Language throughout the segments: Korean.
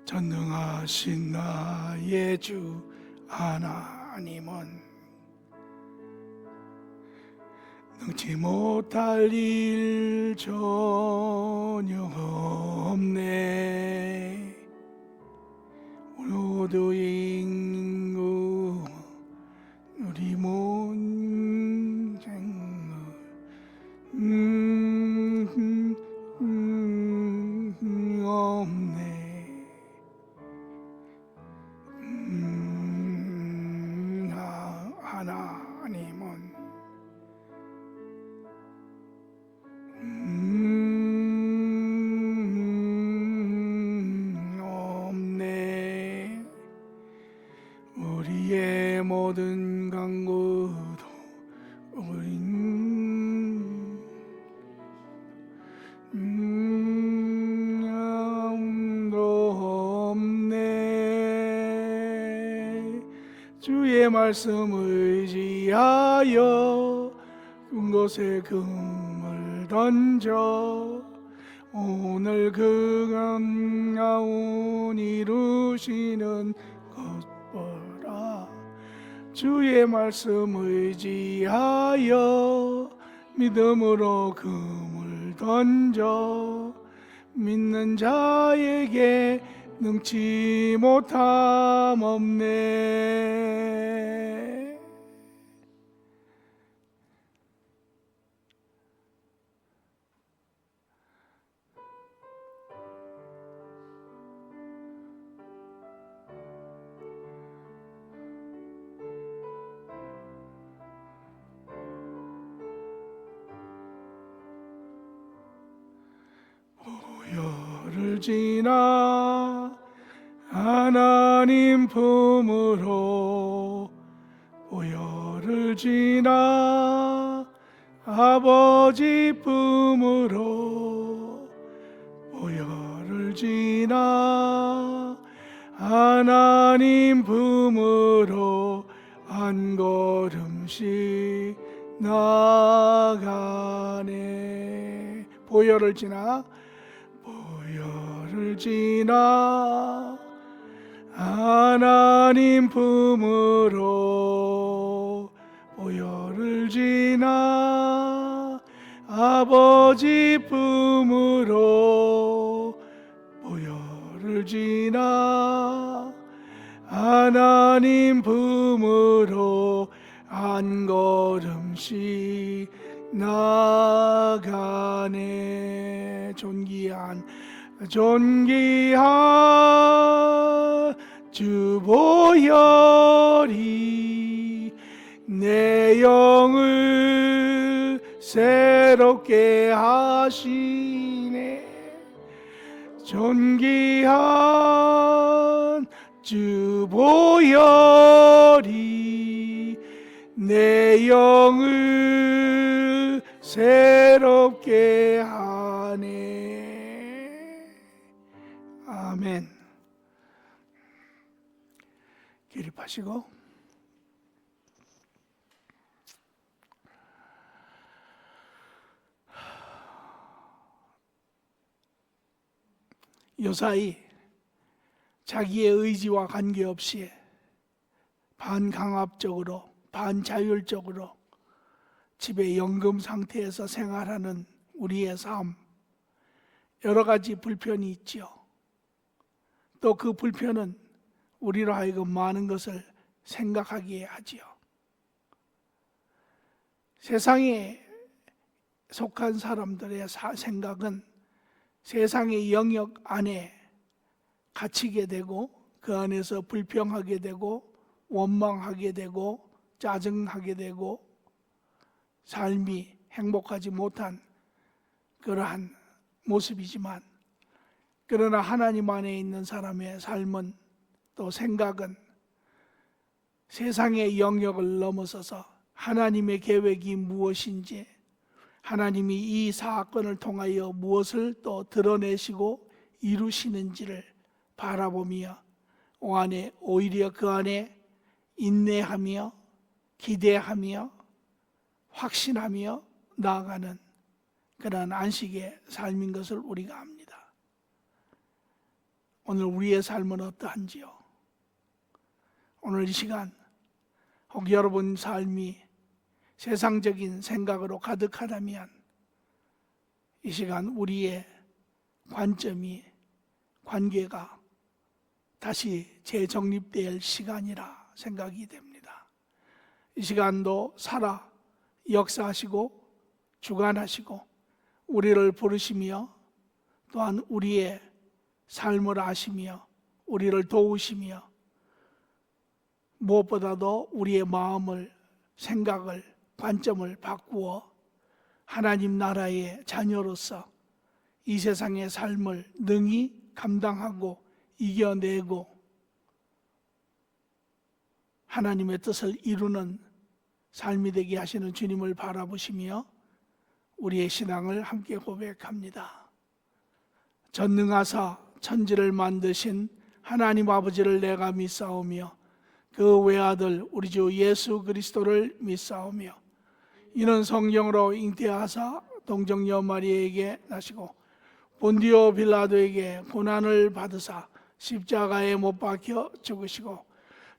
전능하신 나의 주 하나님은 능치 못할 일 전혀 없네. 우리 모두의 인구 우리 온 생물 없네. 하나님은 없네. 우리의 모든 강구도 우린 아무도 없네. 주의 말씀 의지하여 그곳에 금을 던져 오늘 그 감나온 이루시는 것 보라. 주의 말씀 의지하여 믿음으로 금을 던져 믿는 자에게 능치 못함 없네. 보혈을 지나 하나님 품으로 보혈을 지나 아버지 품으로 보혈을 지나 하나님 품으로 한 걸음씩 나가네. 보혈을 지나 보혈을 지나 하나님 품으로 보혈을 지나 아버지 품으로 보혈을 지나 하나님 품으로 한 걸음씩 나가네. 존귀한 주 보혈이 내 영을 새롭게 하시네. 존귀한 주 보혈이 내 영을 새롭게 하네. 아멘. 기립하시고 요사이 자기의 의지와 관계없이 반강압적으로 반자율적으로 집에 연금 상태에서 생활하는 우리의 삶, 여러 가지 불편이 있죠. 또 그 불편은 우리로 하여금 많은 것을 생각하게 하지요. 세상에 속한 사람들의 생각은 세상의 영역 안에 갇히게 되고 그 안에서 불평하게 되고 원망하게 되고 짜증하게 되고 삶이 행복하지 못한 그러한 모습이지만, 그러나 하나님 안에 있는 사람의 삶은 또 생각은 세상의 영역을 넘어서서 하나님의 계획이 무엇인지, 하나님이 이 사건을 통하여 무엇을 또 드러내시고 이루시는지를 바라보며 오히려 그 안에 인내하며 기대하며 확신하며 나아가는 그런 안식의 삶인 것을 우리가 압니다. 오늘 우리의 삶은 어떠한지요? 오늘 이 시간 혹 여러분 삶이 세상적인 생각으로 가득하다면 이 시간 우리의 관점이, 관계가 다시 재정립될 시간이라 생각이 됩니다. 이 시간도 살아 역사하시고 주관하시고 우리를 부르시며 또한 우리의 삶을 아시며 우리를 도우시며 무엇보다도 우리의 마음을, 생각을, 관점을 바꾸어 하나님 나라의 자녀로서 이 세상의 삶을 능히 감당하고 이겨내고 하나님의 뜻을 이루는 삶이 되게 하시는 주님을 바라보시며 우리의 신앙을 함께 고백합니다. 전능하사 천지를 만드신 하나님 아버지를 내가 믿사오며 그 외아들 우리 주 예수 그리스도를 믿사오며 이는 성령으로 잉태하사 동정녀 마리아에게 나시고 본디오 빌라도에게 고난을 받으사 십자가에 못 박혀 죽으시고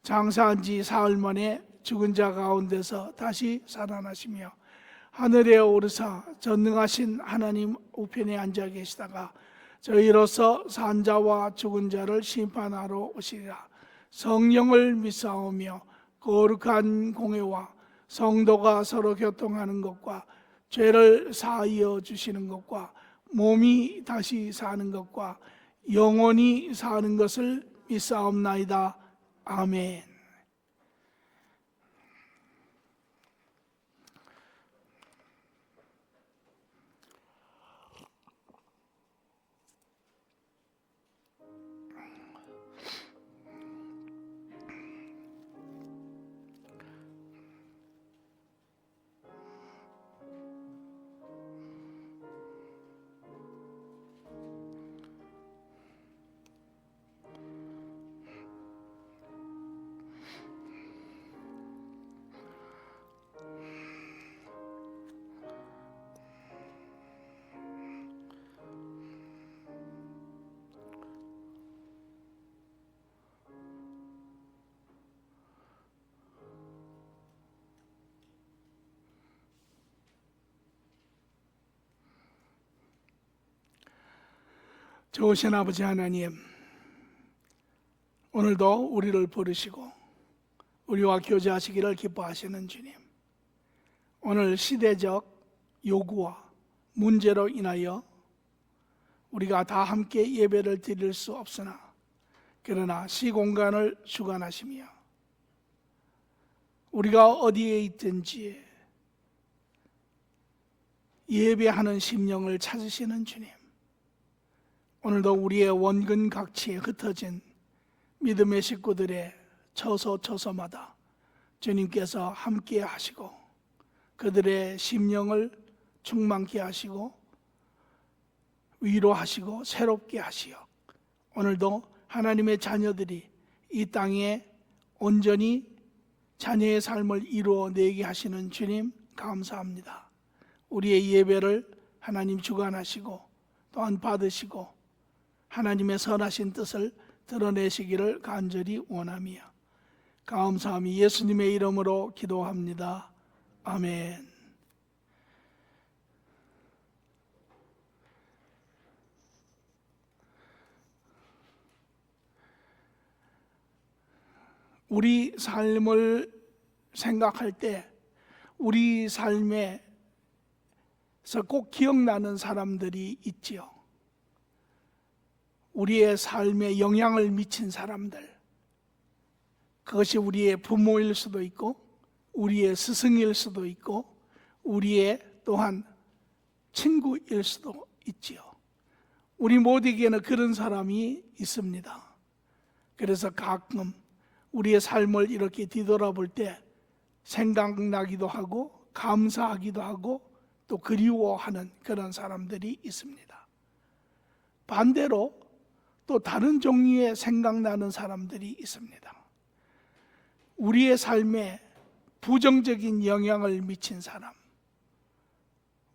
장사한 지 사흘 만에 죽은 자 가운데서 다시 살아나시며 하늘에 오르사 전능하신 하나님 우편에 앉아 계시다가 저희로서 산 자와 죽은 자를 심판하러 오시리라. 성령을 믿사오며 거룩한 공회와 성도가 서로 교통하는 것과 죄를 사하여 주시는 것과 몸이 다시 사는 것과 영원히 사는 것을 믿사옵나이다. 아멘. 좋으신 아버지 하나님, 오늘도 우리를 부르시고 우리와 교제하시기를 기뻐하시는 주님, 오늘 시대적 요구와 문제로 인하여 우리가 다 함께 예배를 드릴 수 없으나 그러나 시공간을 주관하시며 우리가 어디에 있든지 예배하는 심령을 찾으시는 주님, 오늘도 우리의 원근 각지에 흩어진 믿음의 식구들의 처소처소마다 주님께서 함께 하시고 그들의 심령을 충만케 하시고 위로하시고 새롭게 하시어 오늘도 하나님의 자녀들이 이 땅에 온전히 자녀의 삶을 이루어내게 하시는 주님 감사합니다. 우리의 예배를 하나님 주관하시고 또한 받으시고 하나님의 선하신 뜻을 드러내시기를 간절히 원하며 감사함이 예수님의 이름으로 기도합니다. 아멘. 우리 삶을 생각할 때 우리 삶에서 꼭 기억나는 사람들이 있지요. 우리의 삶에 영향을 미친 사람들, 그것이 우리의 부모일 수도 있고 우리의 스승일 수도 있고 우리의 또한 친구일 수도 있지요. 우리 모두에게는 그런 사람이 있습니다. 그래서 가끔 우리의 삶을 이렇게 뒤돌아볼 때 생각나기도 하고 감사하기도 하고 또 그리워하는 그런 사람들이 있습니다. 반대로 또 다른 종류의 생각나는 사람들이 있습니다. 우리의 삶에 부정적인 영향을 미친 사람,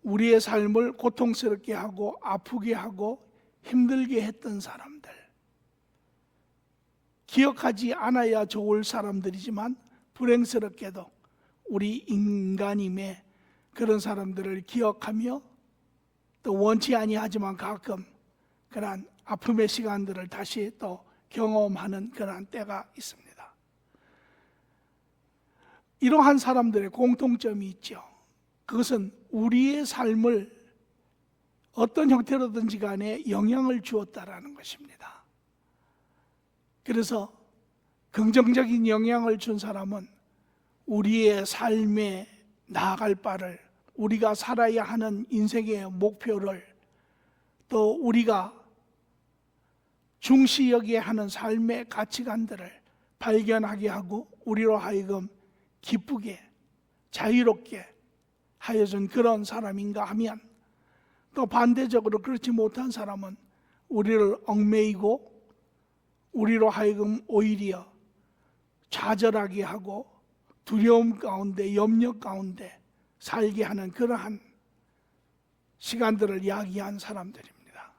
우리의 삶을 고통스럽게 하고 아프게 하고 힘들게 했던 사람들, 기억하지 않아야 좋을 사람들이지만 불행스럽게도 우리 인간임의 그런 사람들을 기억하며 또 원치 아니하지만 가끔 그러한 아픔의 시간들을 다시 또 경험하는 그러한 때가 있습니다. 이러한 사람들의 공통점이 있죠. 그것은 우리의 삶을 어떤 형태로든지 간에 영향을 주었다라는 것입니다. 그래서 긍정적인 영향을 준 사람은 우리의 삶에 나아갈 바를, 우리가 살아야 하는 인생의 목표를, 또 우리가 중시 여기야 하는 삶의 가치관들을 발견하게 하고 우리로 하여금 기쁘게 자유롭게 하여준 그런 사람인가 하면, 또 반대적으로 그렇지 못한 사람은 우리를 얽매이고 우리로 하여금 오히려 좌절하게 하고 두려움 가운데 염려 가운데 살게 하는 그러한 시간들을 야기한 사람들입니다.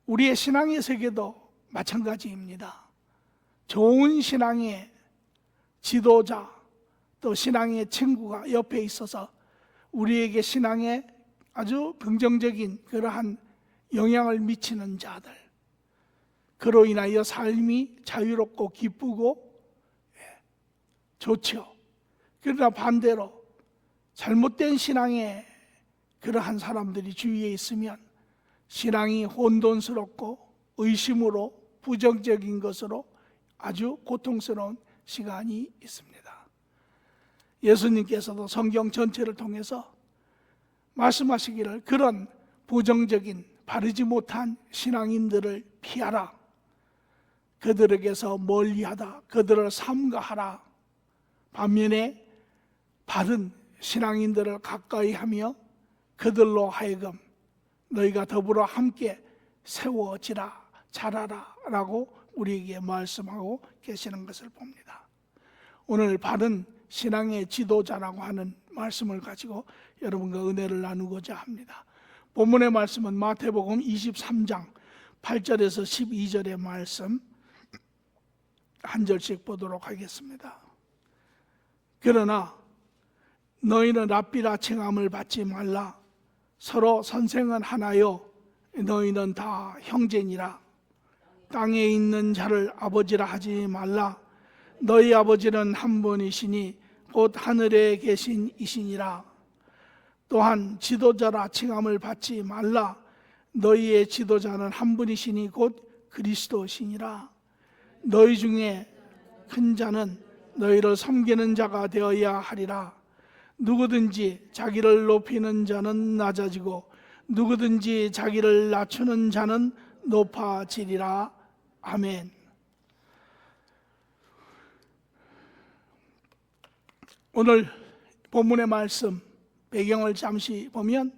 우리의 신앙의 세계도 마찬가지입니다. 좋은 신앙의 지도자, 또 신앙의 친구가 옆에 있어서 우리에게 신앙에 아주 긍정적인 그러한 영향을 미치는 자들, 그로 인하여 삶이 자유롭고 기쁘고 좋죠. 그러나 반대로 잘못된 신앙의 그러한 사람들이 주위에 있으면 신앙이 혼돈스럽고 의심으로 부정적인 것으로 아주 고통스러운 시간이 있습니다. 예수님께서도 성경 전체를 통해서 말씀하시기를 그런 부정적인 바르지 못한 신앙인들을 피하라, 그들에게서 멀리하다, 그들을 삼가하라. 반면에 바른 신앙인들을 가까이 하며 그들로 하여금 너희가 더불어 함께 세워지라, 자라라 라고 우리에게 말씀하고 계시는 것을 봅니다. 오늘 바른 신앙의 지도자라고 하는 말씀을 가지고 여러분과 은혜를 나누고자 합니다. 본문의 말씀은 마태복음 23장 8절에서 12절의 말씀 한 절씩 보도록 하겠습니다. 그러나 너희는 랍비라 칭함을 받지 말라. 서로 선생은 하나요 너희는 다 형제니라. 땅에 있는 자를 아버지라 하지 말라. 너희 아버지는 한 분이시니 곧 하늘에 계신 이시니라. 또한 지도자라 칭함을 받지 말라. 너희의 지도자는 한 분이시니 곧 그리스도시니라. 너희 중에 큰 자는 너희를 섬기는 자가 되어야 하리라. 누구든지 자기를 높이는 자는 낮아지고 누구든지 자기를 낮추는 자는 높아지리라. 아멘. 오늘 본문의 말씀 배경을 잠시 보면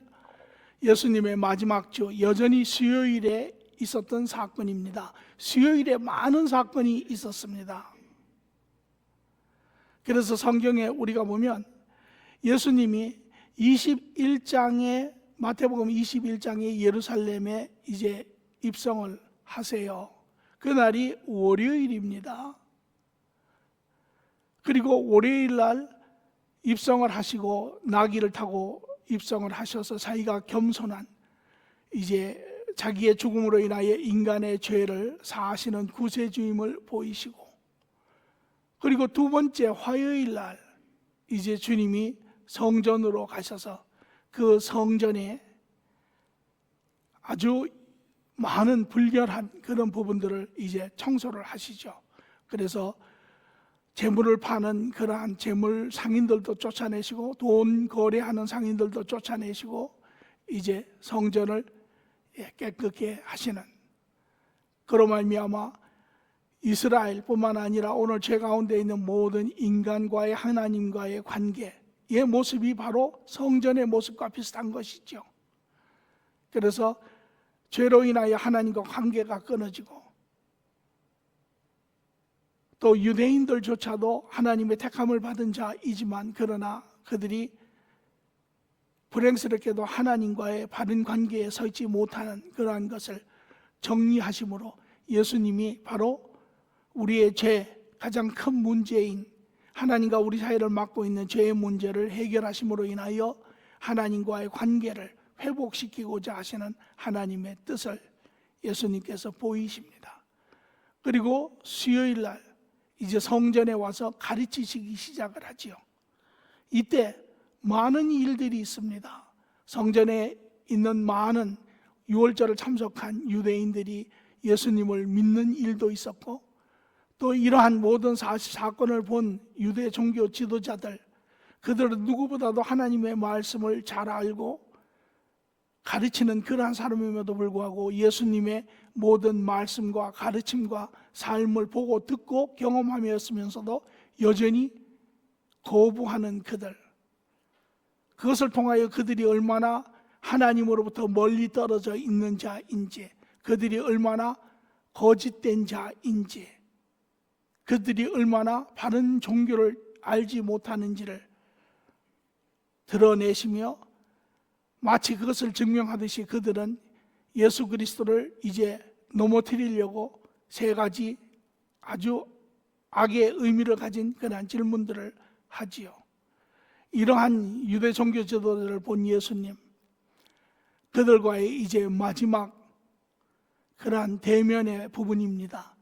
예수님의 마지막 주, 여전히 수요일에 있었던 사건입니다. 수요일에 많은 사건이 있었습니다. 그래서 성경에 우리가 보면 예수님이 21장에 마태복음 21장에 예루살렘에 이제 입성을 하세요. 그날이 월요일입니다. 그리고 월요일 날 입성을 하시고 나귀를 타고 입성을 하셔서 자기가 겸손한 이제 자기의 죽음으로 인하여 인간의 죄를 사하시는 구세주임을 보이시고, 그리고 두 번째 화요일 날 이제 주님이 성전으로 가셔서 그 성전에 아주 많은 불결한 그런 부분들을 이제 청소를 하시죠. 그래서 재물을 파는 그러한 재물 상인들도 쫓아내시고 돈 거래하는 상인들도 쫓아내시고 이제 성전을 깨끗게 하시는, 그로 말미암아 이스라엘뿐만 아니라 오늘 제 가운데 있는 모든 인간과의 하나님과의 관계의 모습이 바로 성전의 모습과 비슷한 것이죠. 그래서 죄로 인하여 하나님과 관계가 끊어지고 또 유대인들조차도 하나님의 택함을 받은 자이지만 그러나 그들이 불행스럽게도 하나님과의 바른 관계에 서 있지 못하는 그러한 것을 정리하심으로 예수님이 바로 우리의 죄, 가장 큰 문제인 하나님과 우리 사이를 막고 있는 죄의 문제를 해결하심으로 인하여 하나님과의 관계를 회복시키고자 하시는 하나님의 뜻을 예수님께서 보이십니다. 그리고 수요일 날 이제 성전에 와서 가르치시기 시작을 하지요. 이때 많은 일들이 있습니다. 성전에 있는 많은 유월절을 참석한 유대인들이 예수님을 믿는 일도 있었고, 또 이러한 모든 사건을 본 유대 종교 지도자들, 그들은 누구보다도 하나님의 말씀을 잘 알고 가르치는 그러한 사람임에도 불구하고 예수님의 모든 말씀과 가르침과 삶을 보고 듣고 경험하였으면서도 여전히 거부하는 그들, 그것을 통하여 그들이 얼마나 하나님으로부터 멀리 떨어져 있는 자인지, 그들이 얼마나 거짓된 자인지, 그들이 얼마나 바른 종교를 알지 못하는지를 드러내시며, 마치 그것을 증명하듯이 그들은 예수 그리스도를 이제 넘어뜨리려고 세 가지 아주 악의 의미를 가진 그러한 질문들을 하지요. 이러한 유대 종교 지도자를 본 예수님, 그들과의 이제 마지막 그러한 대면의 부분입니다.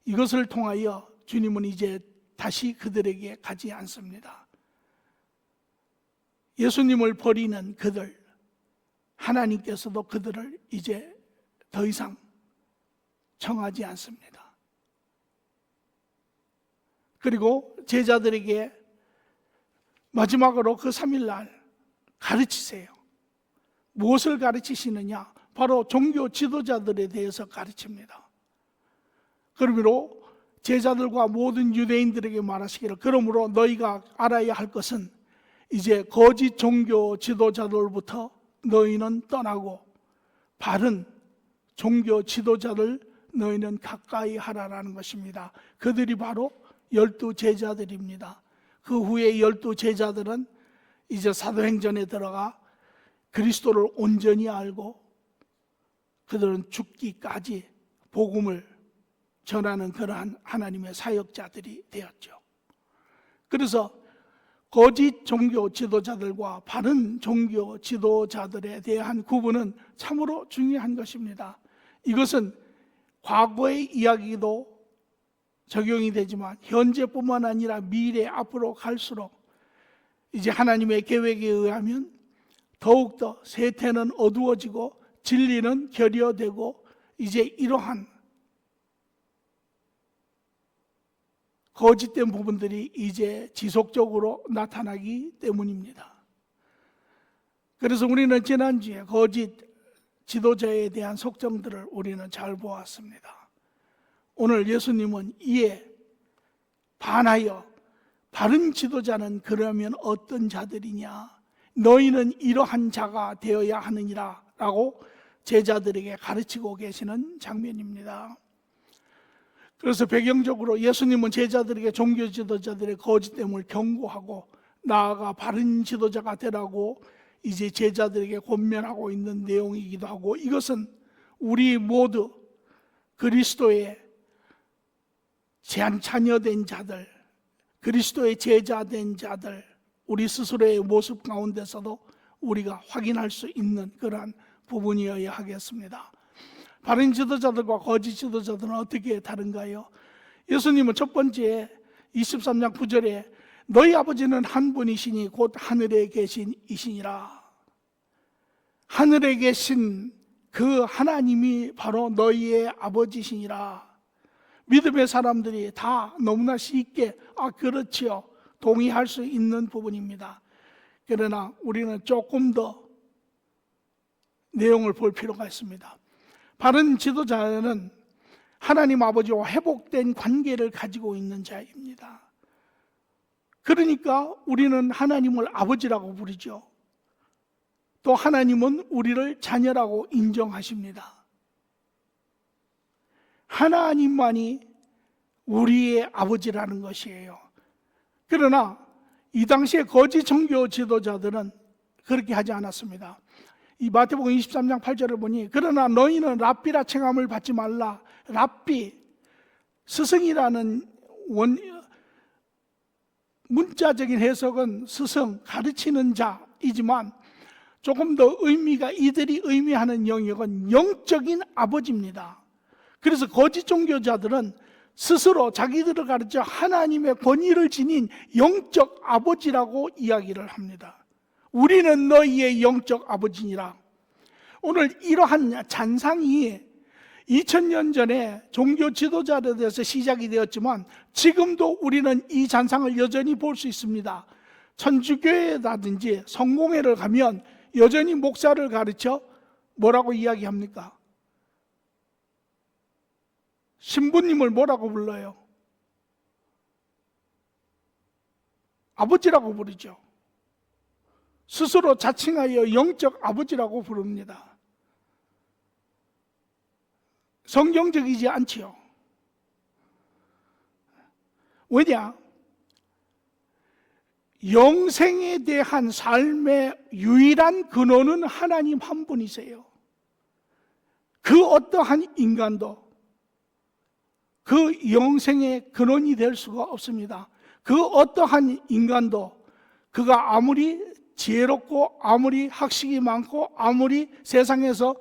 이것을 통하여 주님은 이제 다시 그들에게 가지 않습니다. 예수님을 버리는 그들, 하나님께서도 그들을 이제 더 이상 청하지 않습니다. 그리고 제자들에게 마지막으로 그 3일날 가르치세요. 무엇을 가르치시느냐? 바로 종교 지도자들에 대해서 가르칩니다. 그러므로 제자들과 모든 유대인들에게 말하시기를, 그러므로 너희가 알아야 할 것은 이제 거짓 종교 지도자들로부터 너희는 떠나고 바른 종교 지도자들 너희는 가까이 하라라는 것입니다. 그들이 바로 12 제자들입니다. 그 후에 12 제자들은 이제 사도행전에 들어가 그리스도를 온전히 알고 그들은 죽기까지 복음을 전하는 그러한 하나님의 사역자들이 되었죠. 그래서 거짓 종교 지도자들과 바른 종교 지도자들에 대한 구분은 참으로 중요한 것입니다. 이것은 과거의 이야기도 적용이 되지만 현재뿐만 아니라 미래 앞으로 갈수록 이제 하나님의 계획에 의하면 더욱더 세태는 어두워지고 진리는 결여되고 이제 이러한 거짓된 부분들이 이제 지속적으로 나타나기 때문입니다. 그래서 우리는 지난주에 거짓 지도자에 대한 속정들을 우리는 잘 보았습니다. 오늘 예수님은 이에 반하여 바른 지도자는 그러면 어떤 자들이냐, 너희는 이러한 자가 되어야 하느니라 라고 제자들에게 가르치고 계시는 장면입니다. 그래서 배경적으로 예수님은 제자들에게 종교 지도자들의 거짓됨을 경고하고 나아가 바른 지도자가 되라고 이제 제자들에게 권면하고 있는 내용이기도 하고, 이것은 우리 모두 그리스도의 자녀된 자들, 그리스도의 제자된 자들, 우리 스스로의 모습 가운데서도 우리가 확인할 수 있는 그러한 부분이어야 하겠습니다. 바른 지도자들과 거짓 지도자들은 어떻게 다른가요? 예수님은 첫 번째 23장 9절에 너희 아버지는 한 분이시니 곧 하늘에 계신 이시니라. 하늘에 계신 그 하나님이 바로 너희의 아버지시니라. 믿음의 사람들이 다 너무나 쉽게 그렇지요, 동의할 수 있는 부분입니다. 그러나 우리는 조금 더 내용을 볼 필요가 있습니다. 바른 지도자는 하나님 아버지와 회복된 관계를 가지고 있는 자입니다. 그러니까 우리는 하나님을 아버지라고 부르죠. 또 하나님은 우리를 자녀라고 인정하십니다. 하나님만이 우리의 아버지라는 것이에요. 그러나 이 당시에 거짓 종교 지도자들은 그렇게 하지 않았습니다. 이 마태복음 23장 8절을 보니 그러나 너희는 랍비라 칭함을 받지 말라. 랍비, 스승이라는 문자적인 해석은 스승, 가르치는 자이지만 조금 더 의미가, 이들이 의미하는 영역은 영적인 아버지입니다. 그래서 거짓 종교자들은 스스로 자기들을 가르쳐 하나님의 권위를 지닌 영적 아버지라고 이야기를 합니다. 우리는 너희의 영적 아버지니라. 오늘 이러한 잔상이 2000년 전에 종교 지도자들에 대해서 시작이 되었지만 지금도 우리는 이 잔상을 여전히 볼 수 있습니다. 천주교회라든지 성공회를 가면 여전히 목사를 가르쳐 뭐라고 이야기합니까? 신부님을 뭐라고 불러요? 아버지라고 부르죠. 스스로 자칭하여 영적 아버지라고 부릅니다. 성경적이지 않지요. 왜냐? 영생에 대한 삶의 유일한 근원은 하나님 한 분이세요. 그 어떠한 인간도 그 영생의 근원이 될 수가 없습니다. 그 어떠한 인간도 그가 아무리 지혜롭고 아무리 학식이 많고 아무리 세상에서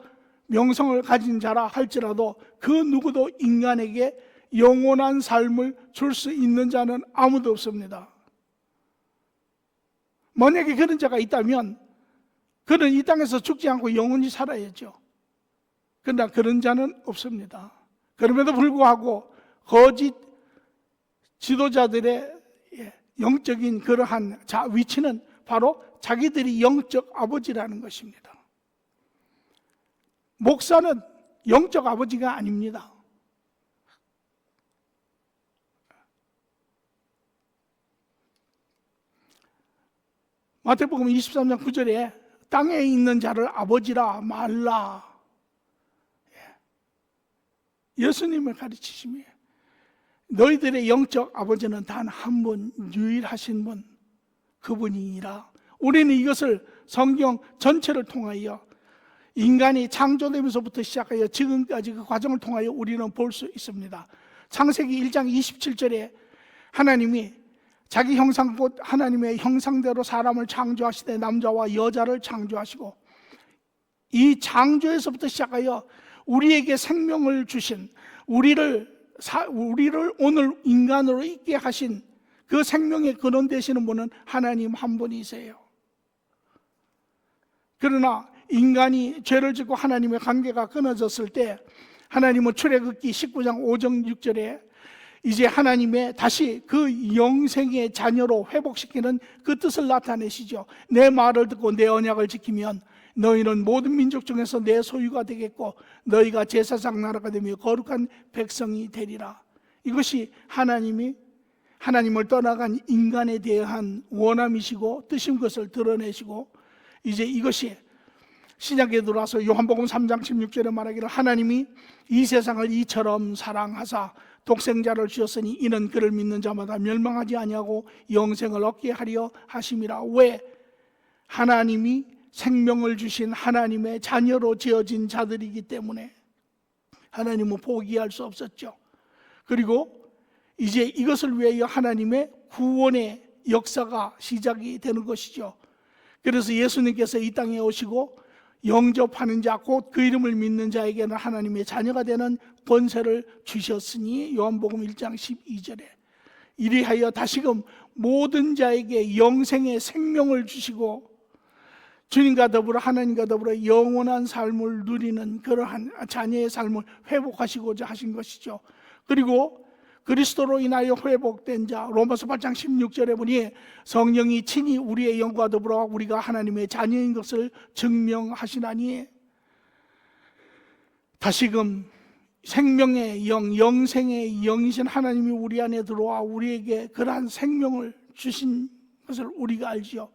명성을 가진 자라 할지라도 그 누구도 인간에게 영원한 삶을 줄 수 있는 자는 아무도 없습니다. 만약에 그런 자가 있다면 그는 이 땅에서 죽지 않고 영원히 살아야죠. 그러나 그런 자는 없습니다. 그럼에도 불구하고 거짓 지도자들의 영적인 그러한 위치는 바로 자기들이 영적 아버지라는 것입니다. 목사는 영적 아버지가 아닙니다. 마태복음 23장 9절에 땅에 있는 자를 아버지라 말라. 예수님을 가르치시며 너희들의 영적 아버지는 단 한 분, 유일하신 분, 그분이니라. 우리는 이것을 성경 전체를 통하여 인간이 창조되면서부터 시작하여 지금까지 그 과정을 통하여 우리는 볼 수 있습니다. 창세기 1장 27절에 하나님이 자기 형상 곧 하나님의 형상대로 사람을 창조하시되 남자와 여자를 창조하시고 이 창조에서부터 시작하여 우리에게 생명을 주신 우리를 오늘 인간으로 있게 하신 그 생명의 근원 되시는 분은 하나님 한 분이세요. 그러나 인간이 죄를 짓고 하나님의 관계가 끊어졌을 때 하나님은 출애굽기 19장 5절 6절에 이제 하나님의 다시 그 영생의 자녀로 회복시키는 그 뜻을 나타내시죠. 내 말을 듣고 내 언약을 지키면 너희는 모든 민족 중에서 내 소유가 되겠고 너희가 제사장 나라가 되며 거룩한 백성이 되리라. 이것이 하나님을 떠나간 인간에 대한 원함이시고 뜻인 것을 드러내시고 이제 이것이 신약에 들어와서 요한복음 3장 16절에 말하기를 하나님이 이 세상을 이처럼 사랑하사 독생자를 주셨으니 이는 그를 믿는 자마다 멸망하지 아니하고 영생을 얻게 하려 하심이라. 왜? 하나님이 생명을 주신 하나님의 자녀로 지어진 자들이기 때문에 하나님은 포기할 수 없었죠. 그리고 이제 이것을 위하여 하나님의 구원의 역사가 시작이 되는 것이죠. 그래서 예수님께서 이 땅에 오시고 영접하는 자 곧 그 이름을 믿는 자에게는 하나님의 자녀가 되는 권세를 주셨으니 요한복음 1장 12절에 이리하여 다시금 모든 자에게 영생의 생명을 주시고 주님과 더불어 하나님과 더불어 영원한 삶을 누리는 그러한 자녀의 삶을 회복하시고자 하신 것이죠. 그리고 그리스도로 인하여 회복된 자 로마서 8장 16절에 보니 성령이 친히 우리의 영과 더불어 우리가 하나님의 자녀인 것을 증명하시나니 다시금 생명의 영, 영생의 영이신 하나님이 우리 안에 들어와 우리에게 그러한 생명을 주신 것을 우리가 알지요.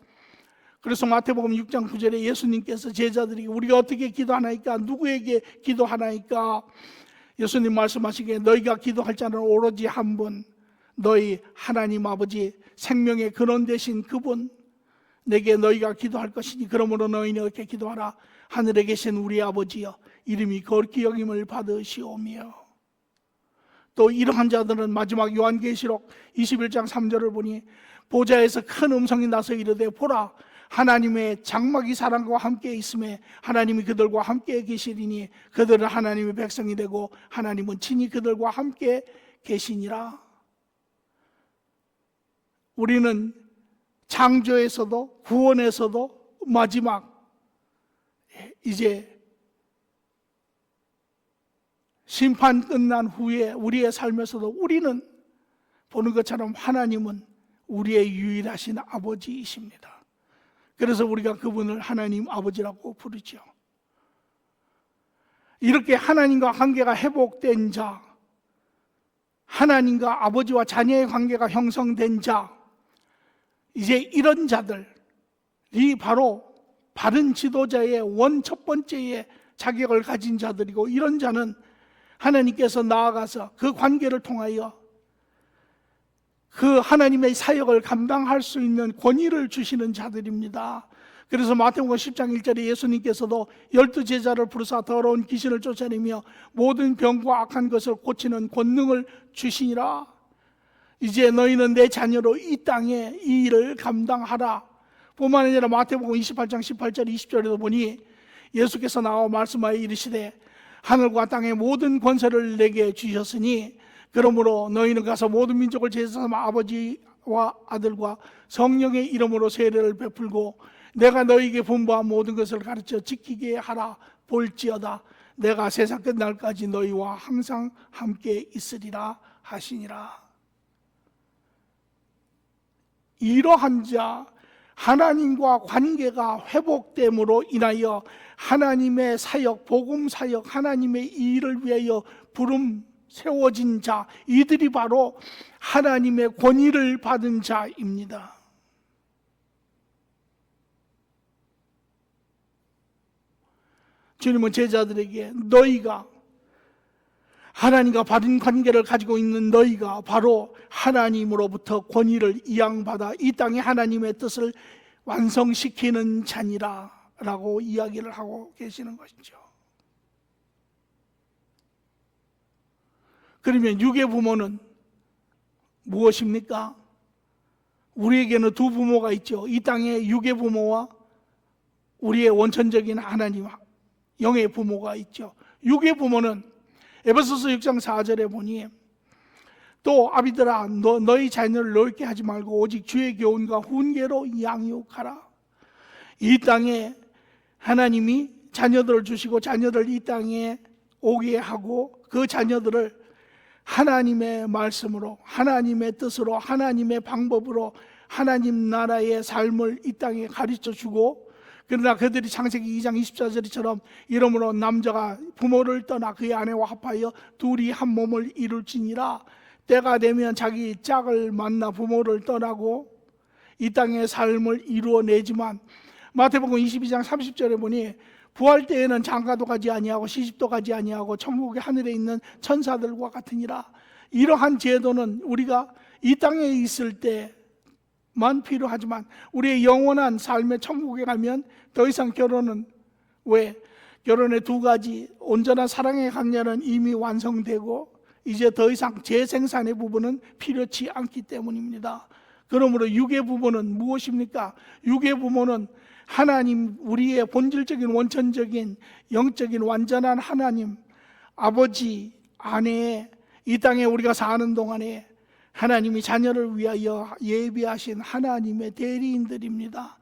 그래서 마태복음 6장 9절에 예수님께서 제자들에게 우리가 어떻게 기도하나이까 누구에게 기도하나이까 예수님 말씀하시기에 너희가 기도할 자는 오로지 한 분 너희 하나님 아버지 생명의 근원 되신 그분 내게 너희가 기도할 것이니 그러므로 너희는 이렇게 기도하라. 하늘에 계신 우리 아버지여 이름이 거룩히 여김을 받으시오며 또 이러한 자들은 마지막 요한계시록 21장 3절을 보니 보좌에서 큰 음성이 나서 이르되 보라 하나님의 장막이 사람과 함께 있음에 하나님이 그들과 함께 계시리니 그들은 하나님의 백성이 되고 하나님은 친히 그들과 함께 계시니라. 우리는 창조에서도 구원에서도 마지막 이제 심판 끝난 후에 우리의 삶에서도 우리는 보는 것처럼 하나님은 우리의 유일하신 아버지이십니다. 그래서 우리가 그분을 하나님 아버지라고 부르죠. 이렇게 하나님과 관계가 회복된 자, 하나님과 아버지와 자녀의 관계가 형성된 자, 이제 이런 자들이 바로 바른 지도자의 첫 번째의 자격을 가진 자들이고, 이런 자는 하나님께서 나아가서 그 관계를 통하여 그 하나님의 사역을 감당할 수 있는 권위를 주시는 자들입니다. 그래서 마태복음 10장 1절에 예수님께서도 12제자를 부르사 더러운 귀신을 쫓아내며 모든 병과 악한 것을 고치는 권능을 주시니라. 이제 너희는 내 자녀로 이 땅에 이 일을 감당하라. 뿐만 아니라 마태복음 28장 18절 20절에도 보니 예수께서 나와 말씀하여 이르시되 하늘과 땅의 모든 권세를 내게 주셨으니 그러므로 너희는 가서 모든 민족을 제사삼아 아버지와 아들과 성령의 이름으로 세례를 베풀고 내가 너희에게 분부한 모든 것을 가르쳐 지키게 하라. 볼지어다 내가 세상 끝날까지 너희와 항상 함께 있으리라 하시니라. 이러한 자, 하나님과 관계가 회복됨으로 인하여 하나님의 사역, 복음 사역, 하나님의 일을 위하여 부름 세워진 자, 이들이 바로 하나님의 권위를 받은 자입니다. 주님은 제자들에게 너희가 하나님과 바른 관계를 가지고 있는 너희가 바로 하나님으로부터 권위를 이양받아 이 땅에 하나님의 뜻을 완성시키는 자니라 라고 이야기를 하고 계시는 것이죠. 그러면 육의 부모는 무엇입니까? 우리에게는 두 부모가 있죠. 이 땅의 육의 부모와 우리의 원천적인 하나님 영의 부모가 있죠. 육의 부모는 에베소서 6장 4절에 보니 또 아비들아 너희 자녀를 노엽게 하지 말고 오직 주의 교훈과 훈계로 양육하라. 이 땅에 하나님이 자녀들을 주시고 자녀들 이 땅에 오게 하고 그 자녀들을 하나님의 말씀으로, 하나님의 뜻으로, 하나님의 방법으로 하나님 나라의 삶을 이 땅에 가르쳐 주고, 그러나 그들이 창세기 2장 24절처럼 이러므로 남자가 부모를 떠나 그의 아내와 합하여 둘이 한 몸을 이룰지니라. 때가 되면 자기 짝을 만나 부모를 떠나고 이 땅의 삶을 이루어내지만 마태복음 22장 30절에 보니 부활 때에는 장가도 가지 아니하고 시집도 가지 아니하고 천국의 하늘에 있는 천사들과 같으니라. 이러한 제도는 우리가 이 땅에 있을 때만 필요하지만 우리의 영원한 삶의 천국에 가면 더 이상 결혼은 왜? 결혼의 두 가지 온전한 사랑의 관계는 이미 완성되고 이제 더 이상 재생산의 부분은 필요치 않기 때문입니다. 그러므로 육의 부모는 무엇입니까? 육의 부모는 하나님, 우리의 본질적인 원천적인 영적인 완전한 하나님, 아버지 안에 이 땅에 우리가 사는 동안에 하나님이 자녀를 위하여 예비하신 하나님의 대리인들입니다.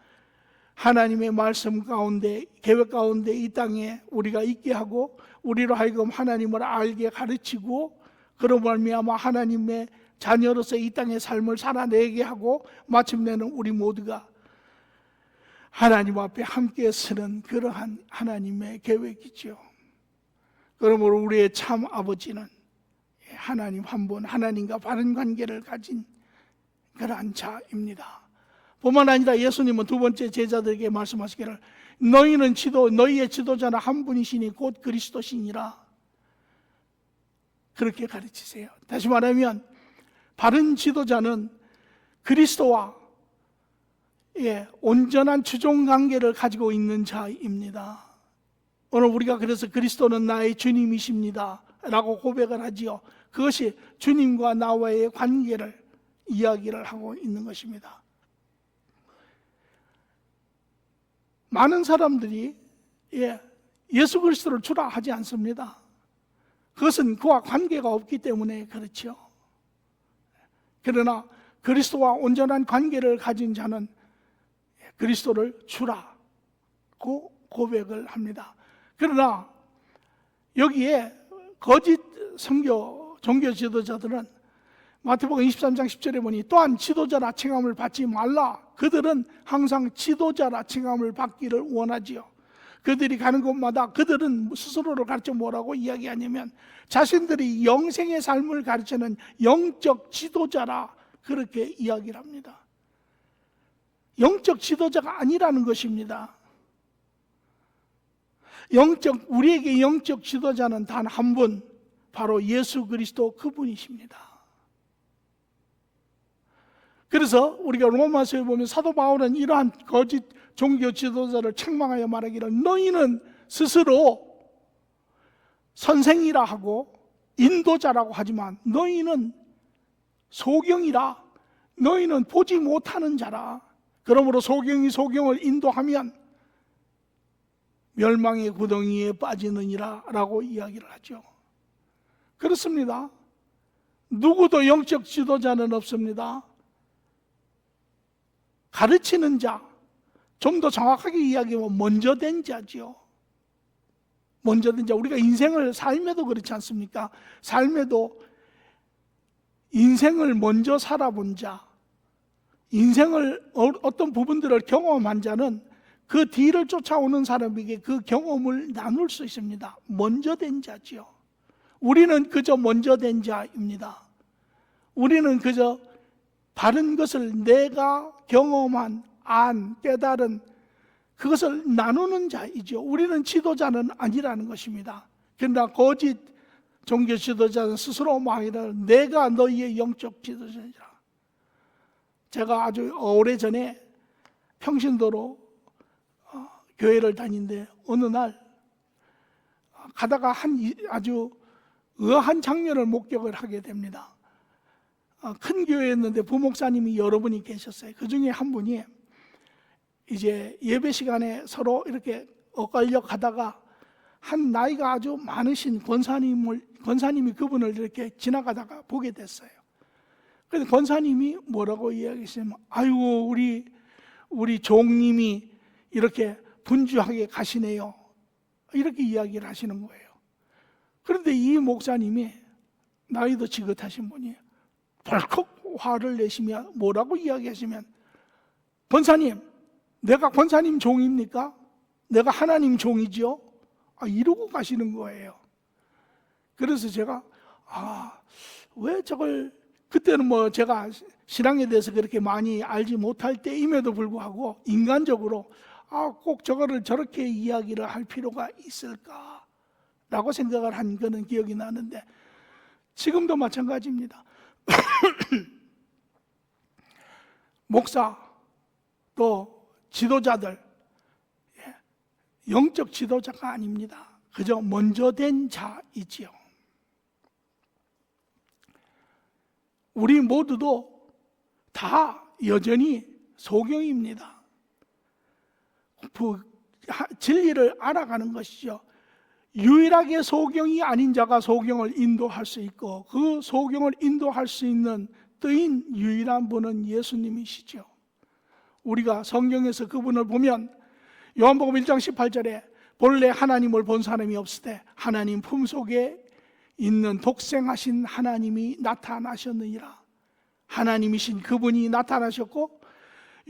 하나님의 말씀 가운데, 계획 가운데 이 땅에 우리가 있게 하고 우리로 하여금 하나님을 알게 가르치고 그로 말미암아 하나님의 자녀로서 이 땅의 삶을 살아내게 하고 마침내는 우리 모두가 하나님 앞에 함께 서는 그러한 하나님의 계획이죠. 그러므로 우리의 참 아버지는 하나님 한 분, 하나님과 바른 관계를 가진 그러한 자입니다. 뿐만 아니라 예수님은 두 번째 제자들에게 말씀하시기를 너희는 너희의 지도자는 한 분이시니 곧 그리스도시니라. 그렇게 가르치세요. 다시 말하면 바른 지도자는 그리스도와 온전한 주종 관계를 가지고 있는 자입니다. 오늘 우리가 그래서 그리스도는 나의 주님이십니다 라고 고백을 하지요. 그것이 주님과 나와의 관계를 이야기를 하고 있는 것입니다. 많은 사람들이 예수 그리스도를 주라 하지 않습니다. 그것은 그와 관계가 없기 때문에 그렇죠. 그러나 그리스도와 온전한 관계를 가진 자는 그리스도를 주라고 고백을 합니다. 그러나 여기에 거짓 종교 지도자들은 마태복음 23장 10절에 보니 또한 지도자라 칭함을 받지 말라. 그들은 항상 지도자라 칭함을 받기를 원하지요. 그들이 가는 곳마다 그들은 스스로를 가르쳐 뭐라고 이야기하냐면 자신들이 영생의 삶을 가르치는 영적 지도자라 그렇게 이야기를 합니다. 영적 지도자가 아니라는 것입니다. 우리에게 영적 지도자는 단 한 분, 바로 예수 그리스도 그분이십니다. 그래서 우리가 로마서에 보면 사도 바울은 이러한 거짓 종교 지도자를 책망하여 말하기를 너희는 스스로 선생이라 하고 인도자라고 하지만 너희는 소경이라, 너희는 보지 못하는 자라. 그러므로 소경이 소경을 인도하면 멸망의 구덩이에 빠지느니라 라고 이야기를 하죠. 그렇습니다. 누구도 영적 지도자는 없습니다. 가르치는 자, 좀 더 정확하게 이야기하면 먼저 된 자죠. 먼저 된 자. 우리가 인생을 삶에도 그렇지 않습니까? 삶에도 인생을 먼저 살아본 자, 인생을 어떤 부분들을 경험한 자는 그 뒤를 쫓아오는 사람에게 그 경험을 나눌 수 있습니다. 먼저 된 자지요. 우리는 그저 먼저 된 자입니다. 우리는 그저 바른 것을 내가 경험한, 깨달은 그것을 나누는 자이죠. 우리는 지도자는 아니라는 것입니다. 그러나 거짓 종교 지도자는 스스로 말하기를 내가 너희의 영적 지도자이라. 제가 아주 오래전에 평신도로 교회를 다니는데 어느 날 가다가 아주 의아한 장면을 목격을 하게 됩니다. 큰 교회였는데 부목사님이 여러 분이 계셨어요. 그 중에 한 분이 이제 예배 시간에 서로 이렇게 엇갈려 가다가 한 나이가 아주 많으신 권사님이 그분을 이렇게 지나가다가 보게 됐어요. 그래서 권사님이 뭐라고 이야기했냐면 아이고 우리 종님이 이렇게 분주하게 가시네요. 이렇게 이야기를 하시는 거예요. 그런데 이 목사님이 나이도 지긋하신 분이에요. 벌컥 화를 내시며 뭐라고 이야기하시면 권사님, 내가 권사님 종입니까? 내가 하나님 종이죠? 이러고 가시는 거예요. 그래서 제가 왜 저걸 그때는 뭐 제가 신앙에 대해서 그렇게 많이 알지 못할 때임에도 불구하고 인간적으로 꼭 저거를 저렇게 이야기를 할 필요가 있을까라고 생각을 한 거는 기억이 나는데 지금도 마찬가지입니다. 목사 또 지도자들 영적 지도자가 아닙니다. 그저 먼저 된 자이지요. 우리 모두도 다 여전히 소경입니다. 진리를 알아가는 것이죠. 유일하게 소경이 아닌 자가 소경을 인도할 수 있고 그 소경을 인도할 수 있는 뜨인 유일한 분은 예수님이시죠. 우리가 성경에서 그분을 보면 요한복음 1장 18절에 본래 하나님을 본 사람이 없으되 하나님 품속에 있는 독생하신 하나님이 나타나셨느니라. 하나님이신 그분이 나타나셨고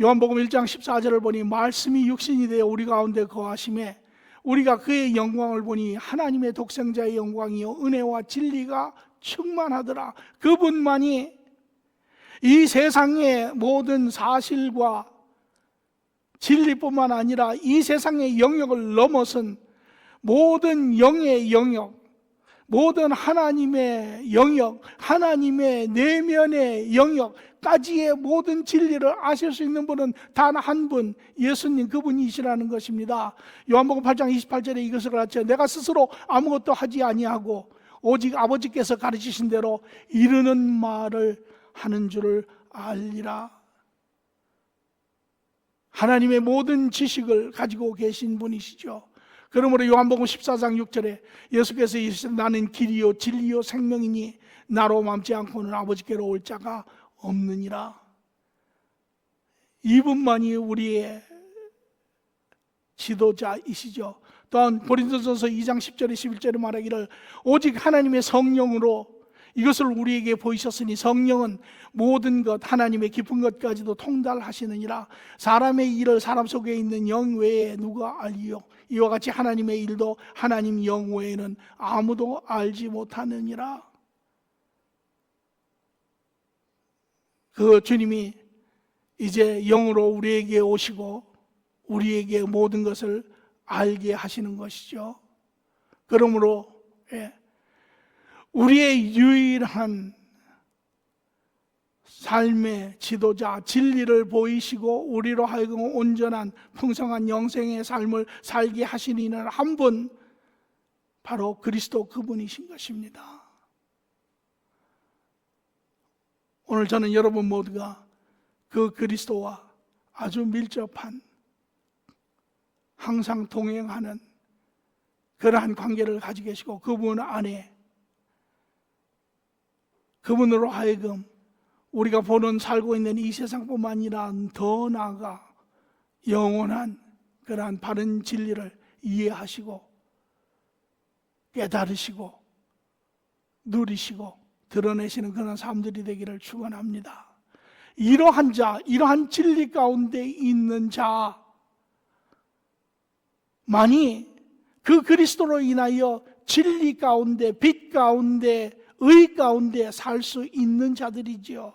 요한복음 1장 14절을 보니 말씀이 육신이 되어 우리 가운데 거하심에 우리가 그의 영광을 보니 하나님의 독생자의 영광이요 은혜와 진리가 충만하더라. 그분만이 이 세상의 모든 사실과 진리뿐만 아니라 이 세상의 영역을 넘어선 모든 영의 영역, 모든 하나님의 영역, 하나님의 내면의 영역까지의 모든 진리를 아실 수 있는 분은 단 한 분, 예수님 그분이시라는 것입니다. 요한복음 8장 28절에 이것을 가르쳐 내가 스스로 아무것도 하지 아니하고 오직 아버지께서 가르치신 대로 이르는 말을 하는 줄을 알리라. 하나님의 모든 지식을 가지고 계신 분이시죠. 그러므로 요한복음 14장 6절에 예수께서 이르시되 나는 길이요 진리요 생명이니 나로 맘지 않고는 아버지께로 올 자가 없느니라. 이분만이 우리의 지도자이시죠. 또한 고린도전서 2장 10절에 11절에 말하기를 오직 하나님의 성령으로 이것을 우리에게 보이셨으니 성령은 모든 것 하나님의 깊은 것까지도 통달하시느니라. 사람의 일을 사람 속에 있는 영 외에 누가 알리요? 이와 같이 하나님의 일도 하나님 영 외에는 아무도 알지 못하느니라. 그 주님이 이제 영으로 우리에게 오시고 우리에게 모든 것을 알게 하시는 것이죠. 그러므로 우리의 유일한 삶의 지도자, 진리를 보이시고 우리로 하여금 온전한 풍성한 영생의 삶을 살게 하시는 이는 한 분, 바로 그리스도 그분이신 것입니다. 오늘 저는 여러분 모두가 그 그리스도와 아주 밀접한, 항상 동행하는 그러한 관계를 가지고 계시고 그분 안에, 그분으로 하여금 우리가 보는 살고 있는 이 세상뿐만 아니라 더 나아가 영원한 그러한 바른 진리를 이해하시고 깨달으시고 누리시고 드러내시는 그런 삶들이 되기를 축원합니다. 이러한 자, 이러한 진리 가운데 있는 자만이 그 그리스도로 인하여 진리 가운데, 빛 가운데, 의 가운데 살 수 있는 자들이지요.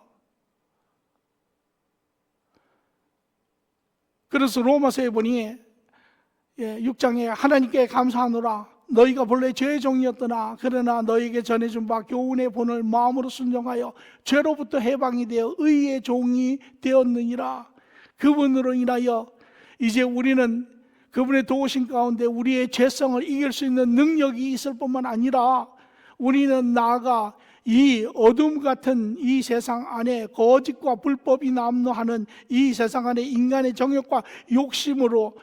그래서 로마서에 보니 6장에 하나님께 감사하노라 너희가 본래 죄의 종이었더나 그러나 너희에게 전해준 바 교훈의 본을 마음으로 순종하여 죄로부터 해방이 되어 의의 종이 되었느니라. 그분으로 인하여 이제 우리는 그분의 도우심 가운데 우리의 죄성을 이길 수 있는 능력이 있을 뿐만 아니라 우리는 나아가 이 어둠 같은 이 세상 안에 거짓과 불법이 난무하는 이 세상 안에 인간의 정욕과 욕심으로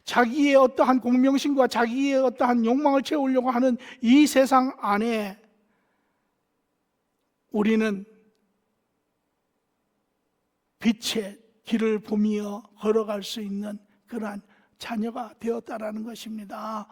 자기의 어떠한 공명심과 자기의 어떠한 욕망을 채우려고 하는 이 세상 안에 우리는 빛의 길을 보며 걸어갈 수 있는 그러한 자녀가 되었다라는 것입니다.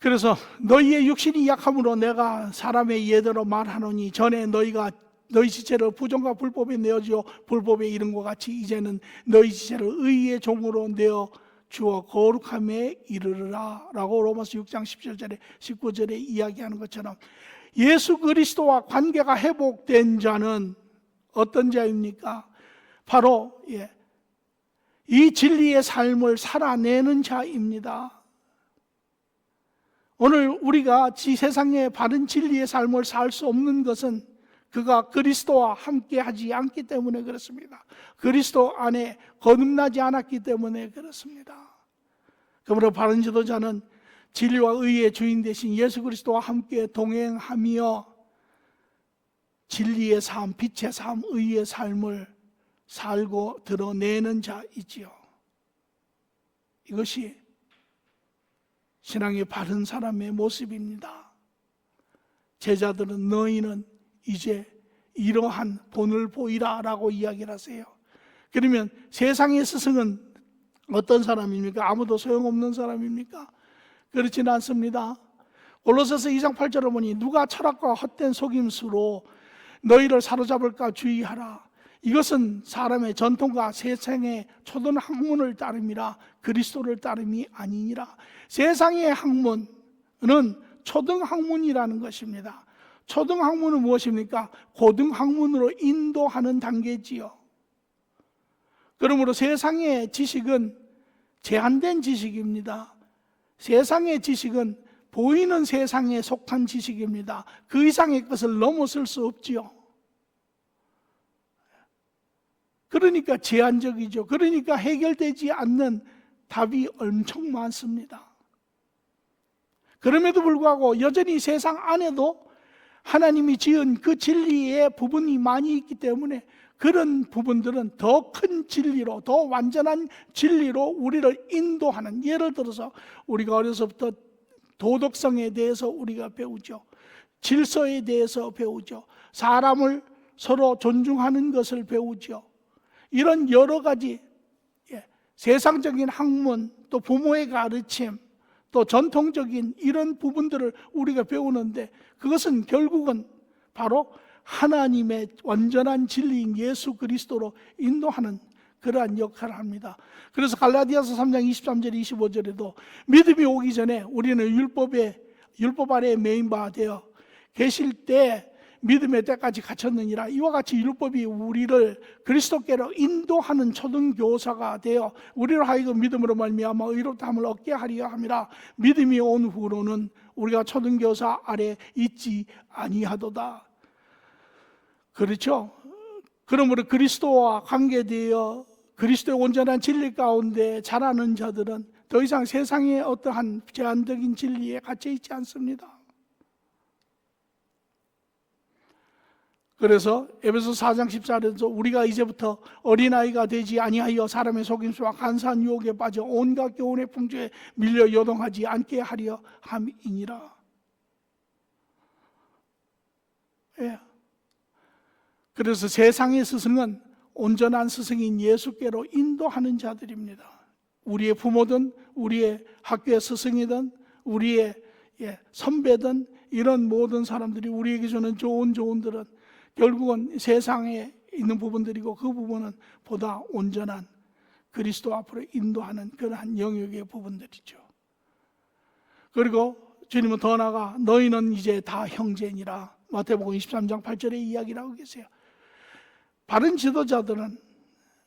그래서 너희의 육신이 약함으로 내가 사람의 예대로 말하노니 전에 너희가 너희 지체를 부정과 불법에 내어주어 불법에 이른 것 같이 이제는 너희 지체를 의의 종으로 내어 주어 거룩함에 이르르라 라고 로마서 6장 17절에 19절에 이야기하는 것처럼 예수 그리스도와 관계가 회복된 자는 어떤 자입니까? 바로 이 진리의 삶을 살아내는 자입니다. 오늘 우리가 이 세상의 바른 진리의 삶을 살 수 없는 것은 그가 그리스도와 함께 하지 않기 때문에 그렇습니다. 그리스도 안에 거듭나지 않았기 때문에 그렇습니다. 그러므로 바른 지도자는 진리와 의의 주인 되신 예수 그리스도와 함께 동행하며 진리의 삶, 빛의 삶, 의의 삶을 살고 드러내는 자이지요. 이것이 신앙의 바른 사람의 모습입니다. 제자들은 너희는 이제 이러한 본을 보이라 라고 이야기를 하세요. 그러면 세상의 스승은 어떤 사람입니까? 아무도 소용없는 사람입니까? 그렇지는 않습니다. 골로새서 2장 8절을 보니 누가 철학과 헛된 속임수로 너희를 사로잡을까 주의하라. 이것은 사람의 전통과 세상의 초던 학문을 따름이라 그리스도를 따름이 아니니라. 세상의 학문은 초등학문이라는 것입니다. 초등학문은 무엇입니까? 고등학문으로 인도하는 단계지요. 그러므로 세상의 지식은 제한된 지식입니다. 세상의 지식은 보이는 세상에 속한 지식입니다. 그 이상의 것을 넘어설 수 없지요. 그러니까 제한적이죠. 그러니까 해결되지 않는 답이 엄청 많습니다. 그럼에도 불구하고 여전히 세상 안에도 하나님이 지은 그 진리의 부분이 많이 있기 때문에 그런 부분들은 더 큰 진리로, 더 완전한 진리로 우리를 인도하는, 예를 들어서 우리가 어려서부터 도덕성에 대해서 우리가 배우죠. 질서에 대해서 배우죠. 사람을 서로 존중하는 것을 배우죠. 이런 여러 가지 세상적인 학문, 또 부모의 가르침, 또 전통적인 이런 부분들을 우리가 배우는데, 그것은 결국은 바로 하나님의 완전한 진리인 예수 그리스도로 인도하는 그러한 역할을 합니다. 그래서 갈라디아서 3장 23절 25절에도 믿음이 오기 전에 우리는 율법 아래에 매인 바 되어 계실 때 믿음의 때까지 갇혔느니라. 이와 같이 율법이 우리를 그리스도께로 인도하는 초등교사가 되어 우리를 하여금 믿음으로 말미암아 의롭다함을 얻게 하려 함이라. 믿음이 온 후로는 우리가 초등교사 아래 있지 아니하도다. 그렇죠? 그러므로 그리스도와 관계되어 그리스도의 온전한 진리 가운데 자라는 자들은 더 이상 세상의 어떠한 제한적인 진리에 갇혀 있지 않습니다. 그래서 에베소 4장 14절에서 우리가 이제부터 어린아이가 되지 아니하여 사람의 속임수와 간사한 유혹에 빠져 온갖 교훈의 풍조에 밀려 요동하지 않게 하려 함이니라. 예. 그래서 세상의 스승은 온전한 스승인 예수께로 인도하는 자들입니다. 우리의 부모든 우리의 학교의 스승이든 우리의 선배든 이런 모든 사람들이 우리에게 주는 좋은 조언들은 결국은 세상에 있는 부분들이고, 그 부분은 보다 온전한 그리스도 앞으로 인도하는 그러한 영역의 부분들이죠. 그리고 주님은 더 나아가 너희는 이제 다 형제니라. 마태복음 23장 8절의 이야기를 하고 계세요. 바른 지도자들은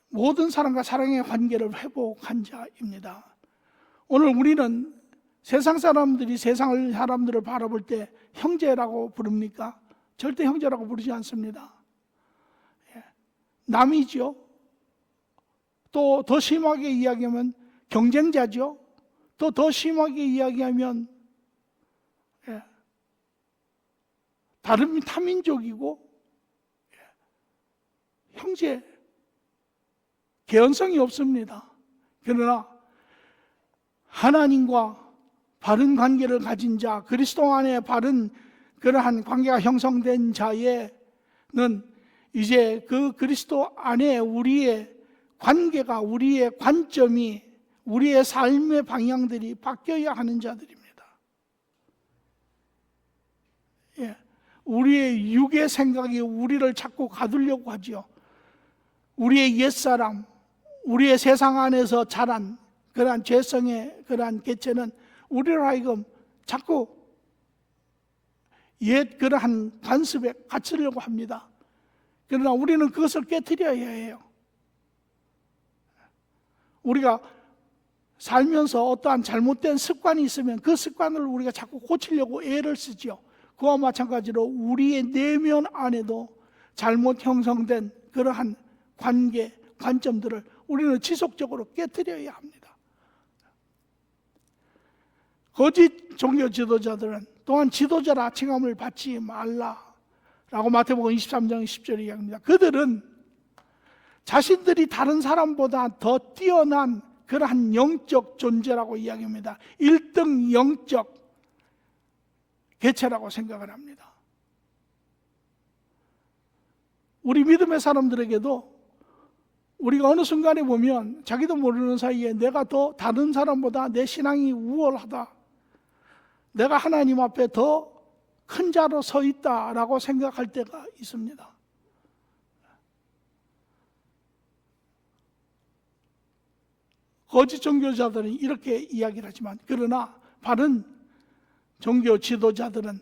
모든 사람과 사랑의 관계를 회복한 자입니다. 오늘 우리는 세상 사람들이 세상을 사람들을 바라볼 때 형제라고 부릅니까? 절대 형제라고 부르지 않습니다. 남이죠. 또 더 심하게 이야기하면 경쟁자죠. 또 더 심하게 이야기하면 다른 타민족이고, 형제 개연성이 없습니다. 그러나 하나님과 바른 관계를 가진 자, 그리스도 안에 바른 그러한 관계가 형성된 자에는 이제 그 그리스도 안에 우리의 관계가, 우리의 관점이, 우리의 삶의 방향들이 바뀌어야 하는 자들입니다. 우리의 육의 생각이 우리를 자꾸 가두려고 하죠. 우리의 옛사람, 우리의 세상 안에서 자란 그러한 죄성의 그러한 개체는 우리를 하여금 자꾸 옛 그러한 관습에 갇히려고 합니다. 그러나 우리는 그것을 깨트려야 해요. 우리가 살면서 어떠한 잘못된 습관이 있으면 그 습관을 우리가 자꾸 고치려고 애를 쓰죠. 그와 마찬가지로 우리의 내면 안에도 잘못 형성된 그러한 관계, 관점들을 우리는 지속적으로 깨트려야 합니다. 거짓 종교 지도자들은 또한 지도자라 칭함을 받지 말라라고 마태복음 23장 10절에 이야기합니다. 그들은 자신들이 다른 사람보다 더 뛰어난 그러한 영적 존재라고 이야기합니다. 1등 영적 개체라고 생각을 합니다. 우리 믿음의 사람들에게도 우리가 어느 순간에 보면 자기도 모르는 사이에 내가 더 다른 사람보다 내 신앙이 우월하다, 내가 하나님 앞에 더 큰 자로 서 있다라고 생각할 때가 있습니다. 거짓 종교자들은 이렇게 이야기를 하지만, 그러나 바른 종교 지도자들은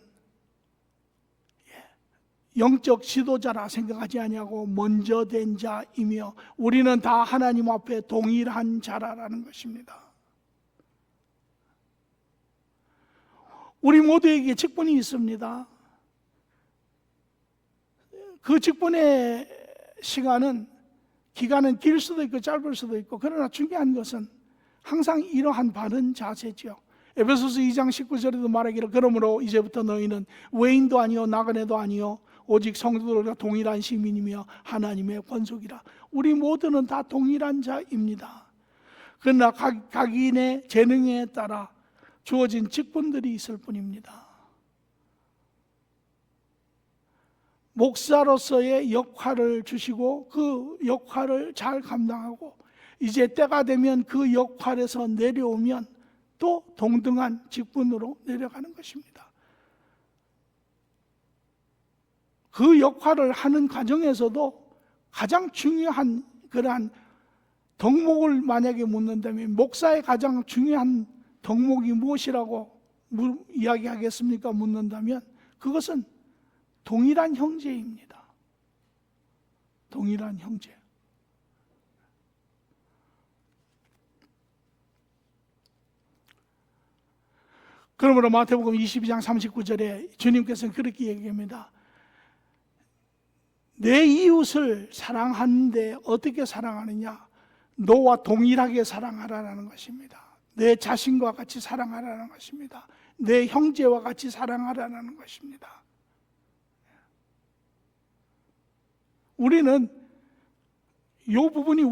영적 지도자라 생각하지 아니하고 먼저 된 자이며 우리는 다 하나님 앞에 동일한 자라는 것입니다. 우리 모두에게 직분이 있습니다. 그 직분의 기간은 길 수도 있고 짧을 수도 있고, 그러나 중요한 것은 항상 이러한 바른 자세죠. 에베소서 2장 19절에도 말하기를 그러므로 이제부터 너희는 외인도 아니요 나그네도 아니요 오직 성도들과 동일한 시민이며 하나님의 권속이라. 우리 모두는 다 동일한 자입니다. 그러나 각인의 재능에 따라 주어진 직분들이 있을 뿐입니다. 목사로서의 역할을 주시고 그 역할을 잘 감당하고 이제 때가 되면 그 역할에서 내려오면 또 동등한 직분으로 내려가는 것입니다. 그 역할을 하는 과정에서도 가장 중요한 그러한 덕목을 만약에 묻는다면 목사의 가장 중요한 덕목이 무엇이라고 이야기하겠습니까? 묻는다면 그것은 동일한 형제입니다. 동일한 형제. 그러므로 마태복음 22장 39절에 주님께서는 그렇게 얘기합니다. 내 이웃을 사랑하는데 어떻게 사랑하느냐? 너와 동일하게 사랑하라는 것입니다. 내 자신과 같이 사랑하라는 것입니다. 내 형제와 같이 사랑하라는 것입니다. 우리는 이 부분이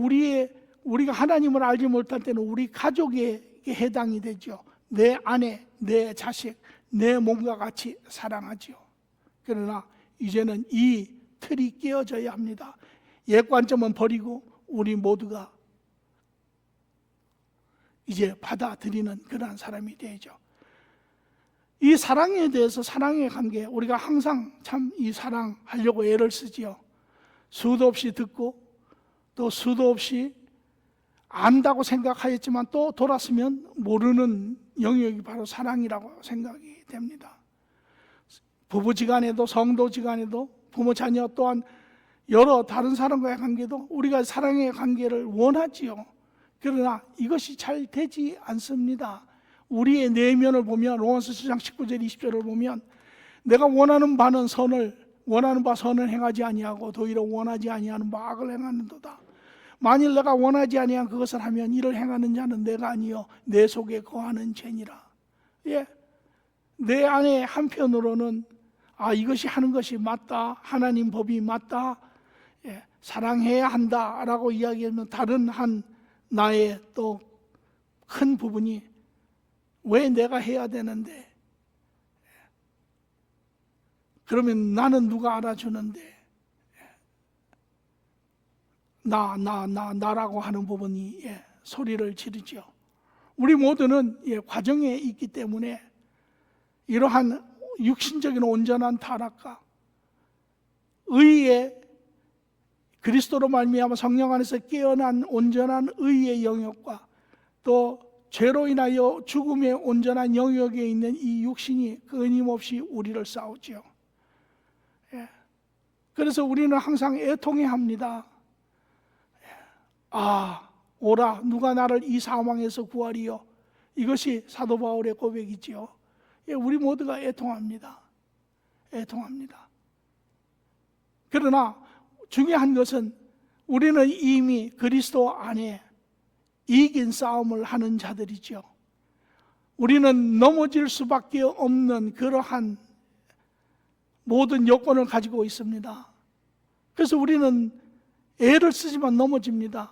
우리가 하나님을 알지 못할 때는 우리 가족에게 해당이 되죠. 내 아내, 내 자식, 내 몸과 같이 사랑하죠. 그러나 이제는 이 틀이 깨어져야 합니다. 옛 관점은 버리고 우리 모두가 이제 받아들이는 그러한 사람이 되죠. 이 사랑에 대해서, 사랑의 관계, 우리가 항상 참 이 사랑하려고 애를 쓰지요. 수도 없이 듣고 또 수도 없이 안다고 생각하였지만 또 돌았으면 모르는 영역이 바로 사랑이라고 생각이 됩니다. 부부지간에도 성도지간에도 부모 자녀 또한 여러 다른 사람과의 관계도 우리가 사랑의 관계를 원하지요. 그러나 이것이 잘 되지 않습니다. 우리의 내면을 보면 로마서 7장 19절 20절을 보면 내가 원하는 바 선을 행하지 아니하고 도리어 원하지 아니하는 바 악을 행하는도다. 만일 내가 원하지 아니한 그것을 하면 이를 행하는 자는 내가 아니요 내 속에 거하는 죄니라. 내 안에 한편으로는 이것이 하는 것이 맞다, 하나님 법이 맞다, 사랑해야 한다라고 이야기하면 다른 한 나의 또 큰 부분이 왜 내가 해야 되는데, 그러면 나는 누가 알아주는데, 나라고 하는 부분이 소리를 지르죠. 우리 모두는 과정에 있기 때문에 이러한 육신적인 온전한 타락과 의의 그리스도로 말미암아 성령 안에서 깨어난 온전한 의의 영역과 또 죄로 인하여 죽음의 온전한 영역에 있는 이 육신이 끊임없이 우리를 싸우죠. 그래서 우리는 항상 애통해 합니다. 오라 누가 나를 이 사망에서 구하리요. 이것이 사도 바울의 고백이지요. 우리 모두가 애통합니다. 애통합니다. 그러나 중요한 것은 우리는 이미 그리스도 안에 이긴 싸움을 하는 자들이죠. 우리는 넘어질 수밖에 없는 그러한 모든 여건을 가지고 있습니다. 그래서 우리는 애를 쓰지만 넘어집니다.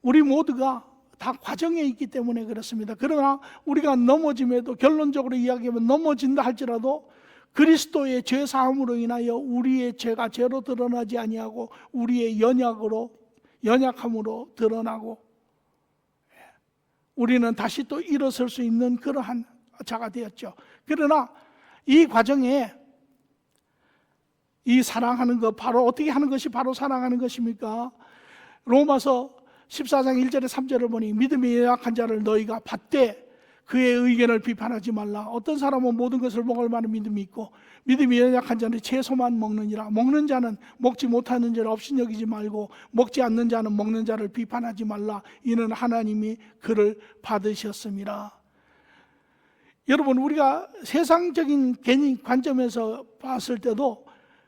우리 모두가 다 과정에 있기 때문에 그렇습니다. 그러나 우리가 넘어짐에도 결론적으로 이야기하면 넘어진다 할지라도 그리스도의 죄 사함으로 인하여 우리의 죄가 죄로 드러나지 아니하고 우리의 연약함으로 드러나고 우리는 다시 또 일어설 수 있는 그러한 자가 되었죠. 그러나 이 과정에 이 사랑하는 것, 바로 어떻게 하는 것이 바로 사랑하는 것입니까? 로마서 14장 1절에 3절을 보니 믿음이 연약한 자를 너희가 받되 그의 의견을 비판하지 말라. 어떤 사람은 모든 것을 먹을 만한 믿음이 있고 믿음이 연약한 자는 채소만 먹느니라. 먹는 자는 먹지 못하는 자를 업신여기지 말고 먹지 않는 자는 먹는 자를 비판하지 말라. 이는 하나님이 그를 받으셨음이라. 여러분, 우리가 세상적인 관점에서 봤을 때도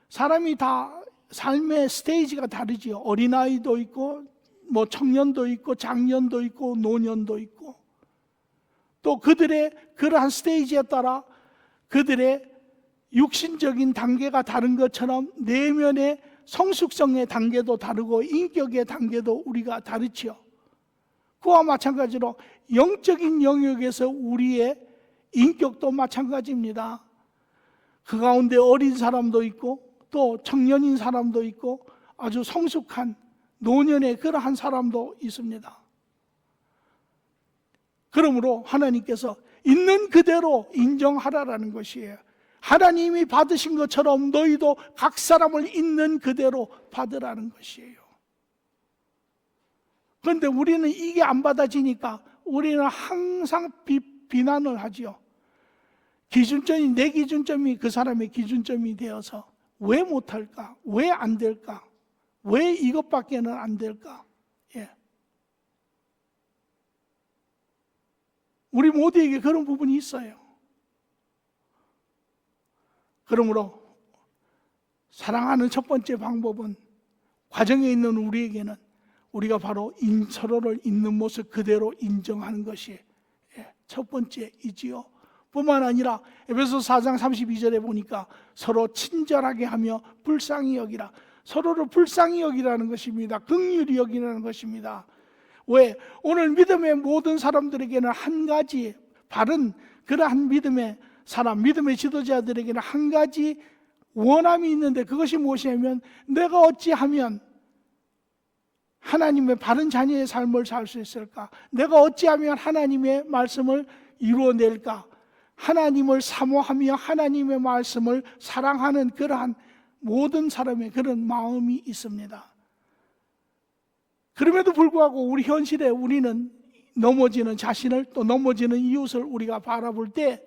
사람이 다 삶의 스테이지가 다르지요. 어린아이도 있고 청년도 있고 장년도 있고 노년도 있고 또 그들의 그러한 스테이지에 따라 그들의 육신적인 단계가 다른 것처럼 내면의 성숙성의 단계도 다르고 인격의 단계도 우리가 다르지요. 그와 마찬가지로 영적인 영역에서 우리의 인격도 마찬가지입니다. 그 가운데 어린 사람도 있고 또 청년인 사람도 있고 아주 성숙한 노년의 그러한 사람도 있습니다. 그러므로 하나님께서 있는 그대로 인정하라라는 것이에요. 하나님이 받으신 것처럼 너희도 각 사람을 있는 그대로 받으라는 것이에요. 그런데 우리는 이게 안 받아지니까 우리는 항상 비난을 하지요. 기준점이, 내 기준점이 그 사람의 기준점이 되어서 왜 못할까? 왜 안 될까? 왜 이것밖에는 안 될까? 예. 우리 모두에게 그런 부분이 있어요. 그러므로 사랑하는 첫 번째 방법은 과정에 있는 우리에게는 우리가 바로 서로를 있는 모습 그대로 인정하는 것이 첫 번째이지요. 뿐만 아니라 에베소서 4장 32절에 보니까 서로 친절하게 하며 불쌍히 여기라. 서로를 불쌍히 여기라는 것입니다. 긍휼히 여기라는 것입니다. 왜? 오늘 믿음의 모든 사람들에게는 한 가지 바른 그러한 믿음의 사람, 믿음의 지도자들에게는 한 가지 원함이 있는데 그것이 무엇이냐면 내가 어찌하면 하나님의 바른 자녀의 삶을 살 수 있을까? 내가 어찌하면 하나님의 말씀을 이루어낼까? 하나님을 사모하며 하나님의 말씀을 사랑하는 그러한 모든 사람의 그런 마음이 있습니다. 그럼에도 불구하고 우리 현실에 우리는 넘어지는 자신을 또 넘어지는 이웃을 우리가 바라볼 때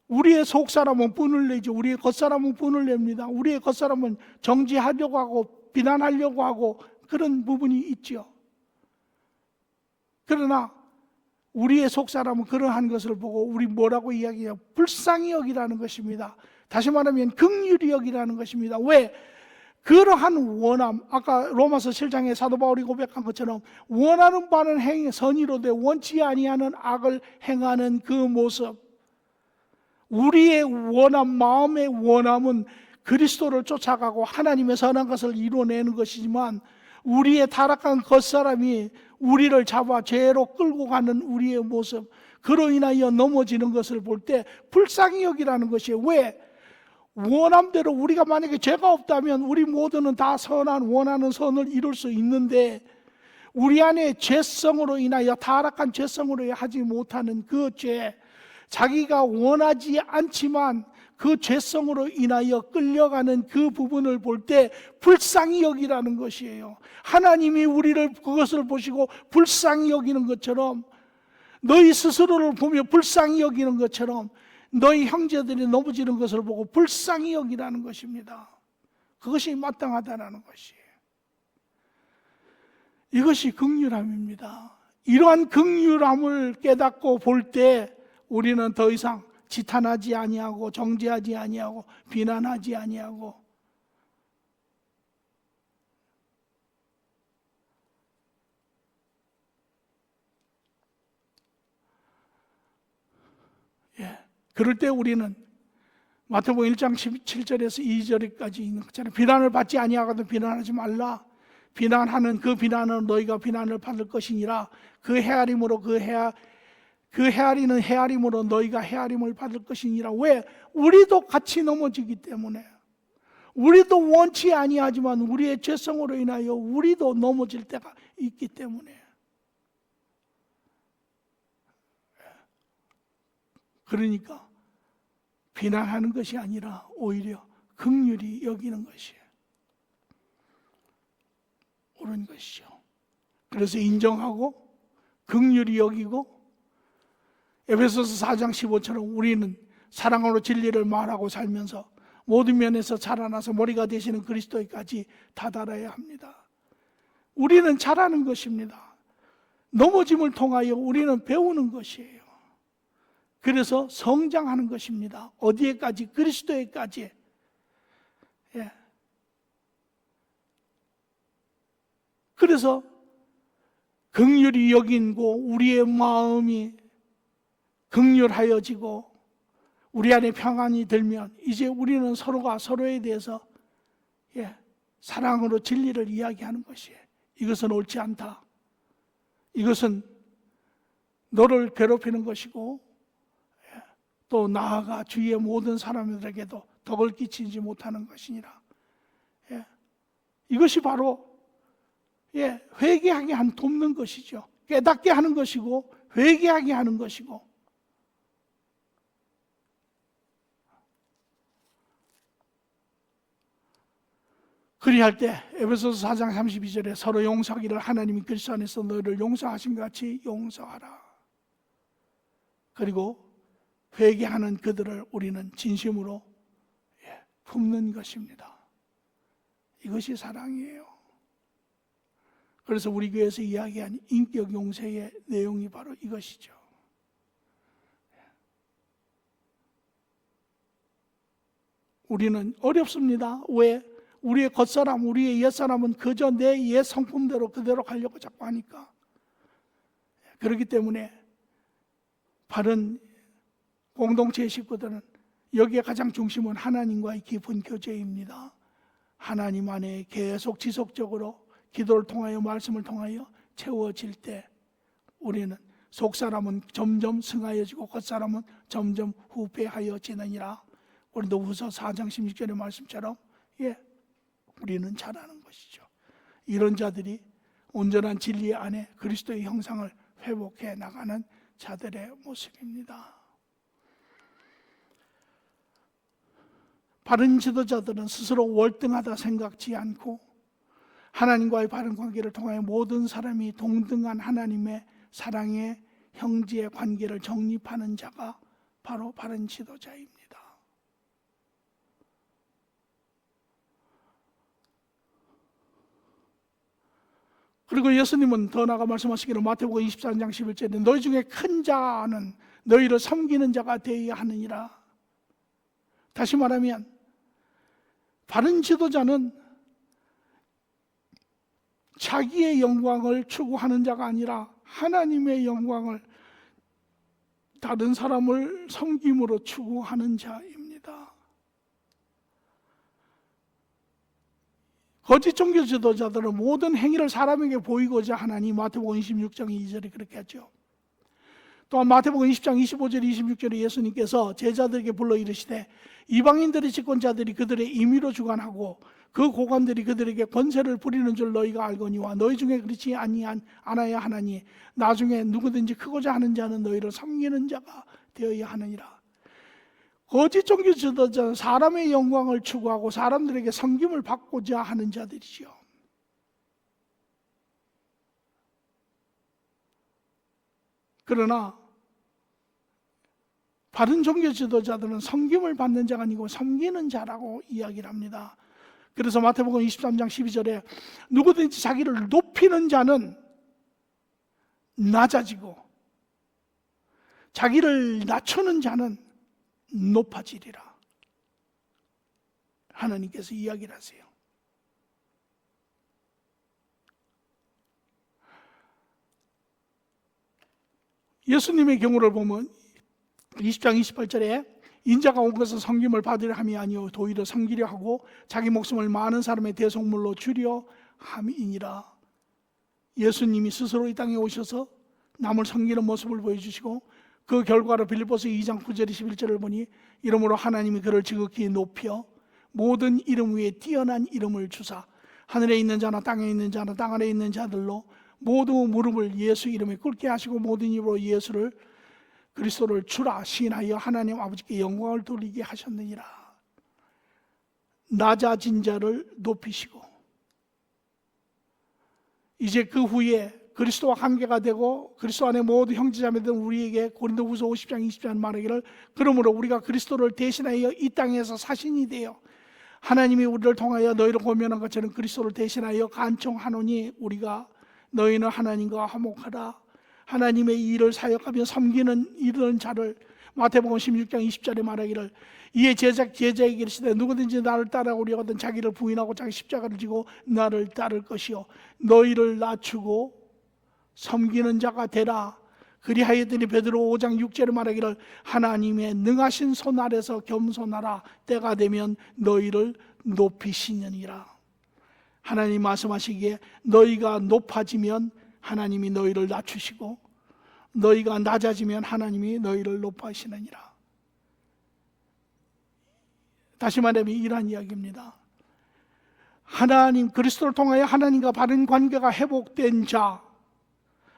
우리의 속사람은 분을 내죠. 우리의 겉사람은 분을 냅니다. 우리의 겉사람은 정지하려고 하고 비난하려고 하고 그런 부분이 있죠. 그러나 우리의 속사람은 그러한 것을 보고 우리 뭐라고 이야기해요? 불쌍히 여기라는 것입니다. 다시 말하면 긍휼히 여기라는 것입니다. 왜? 그러한 원함, 아까 로마서 7장에 사도 바울이 고백한 것처럼 원하는 바는 행해 선의로되 원치 아니하는 악을 행하는 그 모습, 우리의 원함, 마음의 원함은 그리스도를 쫓아가고 하나님의 선한 것을 이루어내는 것이지만 우리의 타락한 겉사람이 우리를 잡아 죄로 끌고 가는 우리의 모습, 그로 인하여 넘어지는 것을 볼 때 불쌍히 여기라는 것이에요. 왜? 원함대로 우리가 만약에 죄가 없다면 우리 모두는 다 선한 원하는 선을 이룰 수 있는데 우리 안에 죄성으로 인하여 타락한 죄성으로 하지 못하는 그 죄, 자기가 원하지 않지만 그 죄성으로 인하여 끌려가는 그 부분을 볼 때 불쌍히 여기라는 것이에요. 하나님이 우리를 그것을 보시고 불쌍히 여기는 것처럼 너희 스스로를 보며 불쌍히 여기는 것처럼 너희 형제들이 넘어지는 것을 보고 불쌍히 여기라는 것입니다. 그것이 마땅하다는 것이에요. 이것이 긍휼함입니다. 이러한 긍휼함을 깨닫고 볼 때 우리는 더 이상 지탄하지 아니하고 정죄하지 아니하고 비난하지 아니하고 그럴 때 우리는 마태복음 1장 17절에서 2절까지 있는 것처럼 비난을 받지 아니하거든 비난하지 말라. 비난하는 그 비난은 너희가 비난을 받을 것이니라. 그 헤아림으로 그 헤아리는 헤아림으로 너희가 헤아림을 받을 것이니라. 왜? 우리도 같이 넘어지기 때문에, 우리도 원치 아니하지만 우리의 죄성으로 인하여 우리도 넘어질 때가 있기 때문에. 그러니까 비난하는 것이 아니라 오히려 긍휼히 여기는 것이 옳은 것이죠. 그래서 인정하고 긍휼히 여기고 에베소서 4장 15처럼 우리는 사랑으로 진리를 말하고 살면서 모든 면에서 자라나서 머리가 되시는 그리스도에까지 다다라야 합니다. 우리는 자라는 것입니다. 넘어짐을 통하여 우리는 배우는 것이에요. 그래서 성장하는 것입니다. 어디에까지? 그리스도에까지. 예. 그래서 긍휼히 여긴고 우리의 마음이 긍휼하여지고 우리 안에 평안이 들면 이제 우리는 서로가 서로에 대해서 사랑으로 진리를 이야기하는 것이에요. 이것은 옳지 않다. 이것은 너를 괴롭히는 것이고 또 나아가 주위의 모든 사람들에게도 덕을 끼치지 못하는 것이니라. 이것이 바로 회개하게 돕는 것이죠. 깨닫게 하는 것이고 회개하게 하는 것이고, 그리할 때 에베소서 4장 32절에 서로 용서하기를 하나님이 그리스도 안에서 너희를 용서하신 것 같이 용서하라. 그리고 회개하는 그들을 우리는 진심으로 품는 것입니다. 이것이 사랑이에요. 그래서 우리 교회에서 이야기한 인격 용서의 내용이 바로 이것이죠. 우리는 어렵습니다. 왜? 우리의 겉사람, 우리의 옛사람은 그저 내 옛 성품대로 그대로 가려고 자꾸 하니까. 그렇기 때문에 바른 공동체의 식구들은 여기에 가장 중심은 하나님과의 깊은 교제입니다. 하나님 안에 계속 지속적으로 기도를 통하여 말씀을 통하여 채워질 때 우리는 속사람은 점점 승하여지고 겉사람은 점점 후패하여지느니라. 고린도후서 4장 16절의 말씀처럼 우리는 잘하는 것이죠. 이런 자들이 온전한 진리 안에 그리스도의 형상을 회복해 나가는 자들의 모습입니다. 바른 지도자들은 스스로 월등하다 생각지 않고 하나님과의 바른 관계를 통하여 모든 사람이 동등한 하나님의 사랑의 형제의 관계를 정립하는 자가 바로 바른 지도자입니다. 그리고 예수님은 더 나아가 말씀하시기를 마태복음 24장 11절에 너희 중에 큰 자는 너희를 섬기는 자가 되어야 하느니라. 다시 말하면 바른 지도자는 자기의 영광을 추구하는 자가 아니라 하나님의 영광을 다른 사람을 섬김으로 추구하는 자입니다. 거짓 종교 지도자들은 모든 행위를 사람에게 보이고자 하나니 마태복음 26장 2절에 그렇게 하죠. 또한 마태복음 20장 25절 26절에 예수님께서 제자들에게 불러 이르시되 이방인들의 집권자들이 그들의 임의로 주관하고 그 고관들이 그들에게 권세를 부리는 줄 너희가 알거니와 너희 중에 그렇지 않아야 하나니 나중에 누구든지 크고자 하는 자는 너희를 섬기는 자가 되어야 하느니라. 거짓 종교 지도자는 사람의 영광을 추구하고 사람들에게 섬김을 받고자 하는 자들이죠. 그러나 바른 종교 지도자들은 섬김을 받는 자가 아니고 섬기는 자라고 이야기를 합니다. 그래서 마태복음 23장 12절에 누구든지 자기를 높이는 자는 낮아지고 자기를 낮추는 자는 높아지리라. 하나님께서 이야기를 하세요. 예수님의 경우를 보면 20장 28절에 인자가 온 것은 섬김을 받으려 함이 아니요 도리어 섬기려 하고 자기 목숨을 많은 사람의 대속물로 주려 함이니라. 예수님이 스스로 이 땅에 오셔서 남을 섬기는 모습을 보여주시고 그 결과로 빌립보서 2장 9절 11절을 보니 이러므로 하나님이 그를 지극히 높여 모든 이름 위에 뛰어난 이름을 주사 하늘에 있는 자나 땅에 있는 자나 땅 아래에 있는 자들로 모두 무릎을 예수 이름에 꿇게 하시고 모든 입으로 예수를 그리스도를 주라 시인하여 하나님 아버지께 영광을 돌리게 하셨느니라. 낮아진 자를 높이시고 이제 그 후에 그리스도와 관계가 되고 그리스도 안에 모두 형제자매들 우리에게 고린도후서 50장 20절 말하기를 그러므로 우리가 그리스도를 대신하여 이 땅에서 사신이 되어 하나님이 우리를 통하여 너희를 고면한 것처럼 그리스도를 대신하여 간청하노니 우리가 너희는 하나님과 화목하라. 하나님의 일을 사역하며 섬기는 이런 자를 마태복음 16장 20절에 말하기를 이에 제자에게 이르시되 누구든지 나를 따라오려거든 자기를 부인하고 자기 십자가를 지고 나를 따를 것이요 너희를 낮추고 섬기는 자가 되라. 그리하였더니 베드로 5장 6절에 말하기를 하나님의 능하신 손 아래서 겸손하라. 때가 되면 너희를 높이시느니라. 하나님 말씀하시기에 너희가 높아지면 하나님이 너희를 낮추시고 너희가 낮아지면 하나님이 너희를 높아지시느니라. 다시 말하면 이러한 이야기입니다. 하나님, 그리스도를 통하여 하나님과 바른 관계가 회복된 자,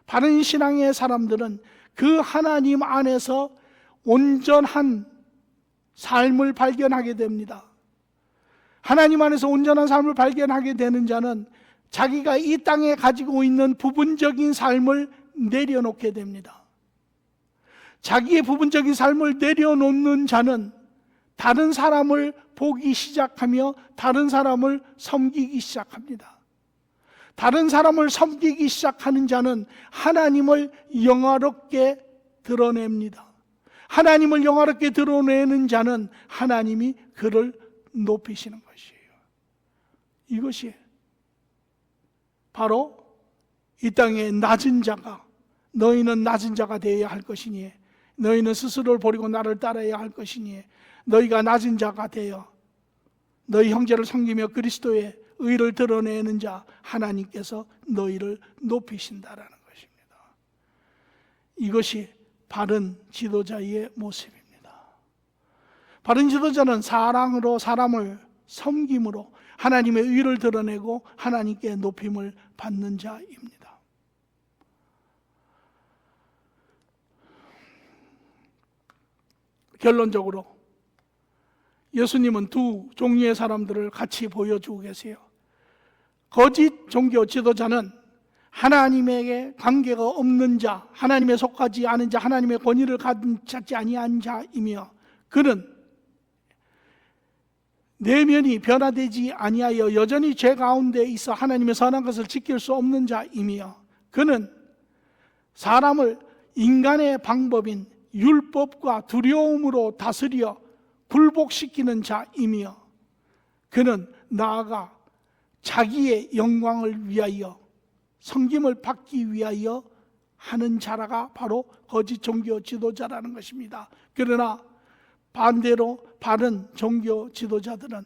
바른 신앙의 사람들은 그 하나님 안에서 온전한 삶을 발견하게 됩니다. 하나님 안에서 온전한 삶을 발견하게 되는 자는 자기가 이 땅에 가지고 있는 부분적인 삶을 내려놓게 됩니다. 자기의 부분적인 삶을 내려놓는 자는 다른 사람을 보기 시작하며 다른 사람을 섬기기 시작합니다. 다른 사람을 섬기기 시작하는 자는 하나님을 영화롭게 드러냅니다. 하나님을 영화롭게 드러내는 자는 하나님이 그를 높이시는 것이에요. 이것이 바로 이 땅에 낮은 자가 너희는 낮은 자가 되어야 할 것이니 너희는 스스로를 버리고 나를 따라야 할 것이니 너희가 낮은 자가 되어 너희 형제를 섬기며 그리스도의 의를 드러내는 자 하나님께서 너희를 높이신다라는 것입니다. 이것이 바른 지도자의 모습입니다. 바른 지도자는 사랑으로 사람을 섬김으로 하나님의 의를 드러내고 하나님께 높임을 받는 자입니다. 결론적으로 예수님은 두 종류의 사람들을 같이 보여주고 계세요. 거짓 종교 지도자는 하나님에게 관계가 없는 자, 하나님에 속하지 않은 자, 하나님의 권위를 갖지 아니한 자이며 그는 내면이 변화되지 아니하여 여전히 죄 가운데 있어 하나님의 선한 것을 지킬 수 없는 자이며 그는 사람을 인간의 방법인 율법과 두려움으로 다스려 굴복시키는 자이며 그는 나아가 자기의 영광을 위하여 섬김을 받기 위하여 하는 자라가 바로 거짓 종교 지도자라는 것입니다. 그러나 반대로 바른 종교 지도자들은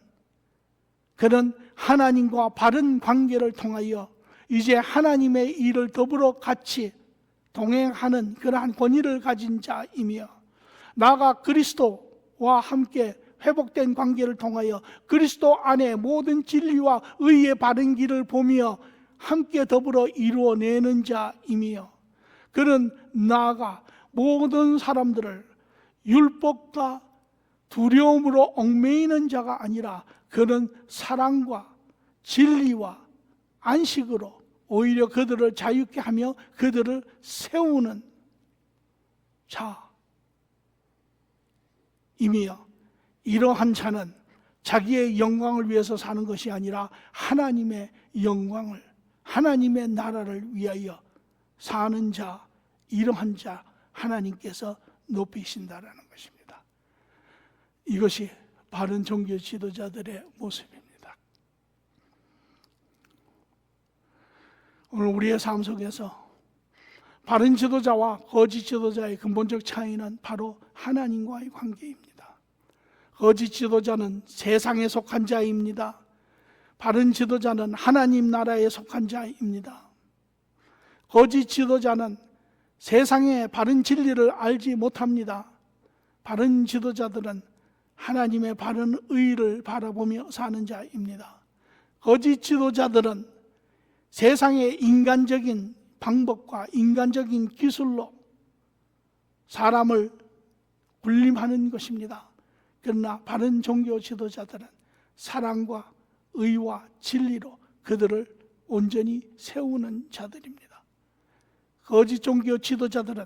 그는 하나님과 바른 관계를 통하여 이제 하나님의 일을 더불어 같이 동행하는 그러한 권위를 가진 자이며 나아가 그리스도와 함께 회복된 관계를 통하여 그리스도 안에 모든 진리와 의의 바른 길을 보며 함께 더불어 이루어내는 자이며 그는 나아가 모든 사람들을 율법과 두려움으로 얽매이는 자가 아니라 그는 사랑과 진리와 안식으로 오히려 그들을 자유케 하며 그들을 세우는 자이며 이러한 자는 자기의 영광을 위해서 사는 것이 아니라 하나님의 영광을 하나님의 나라를 위하여 사는 자, 이러한 자 하나님께서 높이신다라는 것입니다. 이것이 바른 종교 지도자들의 모습입니다. 오늘 우리의 삶 속에서 바른 지도자와 거짓 지도자의 근본적 차이는 바로 하나님과의 관계입니다. 거짓 지도자는 세상에 속한 자입니다. 바른 지도자는 하나님 나라에 속한 자입니다. 거짓 지도자는 세상의 바른 진리를 알지 못합니다. 바른 지도자들은 하나님의 바른 의를 바라보며 사는 자입니다. 거짓 지도자들은 세상의 인간적인 방법과 인간적인 기술로 사람을 군림하는 것입니다. 그러나 바른 종교 지도자들은 사랑과 의와 진리로 그들을 온전히 세우는 자들입니다. 거짓 종교 지도자들은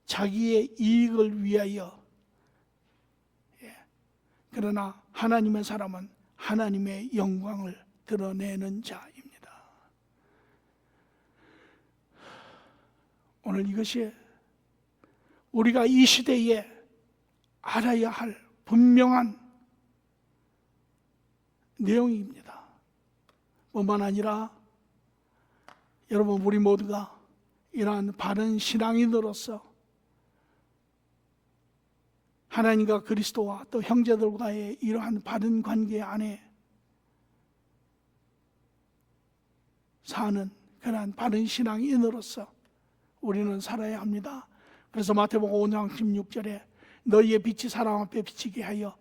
자기의 이익을 위하여 그러나 하나님의 사람은 하나님의 영광을 드러내는 자입니다. 오늘 이것이 우리가 이 시대에 알아야 할 분명한 내용입니다. 뿐만 아니라 여러분 우리 모두가 이러한 바른 신앙인으로서 하나님과 그리스도와 또 형제들과의 이러한 바른 관계 안에 사는 그러한 바른 신앙인으로서 우리는 살아야 합니다. 그래서 마태복음 5장 16절에 너희의 빛이 사람 앞에 비치게 하여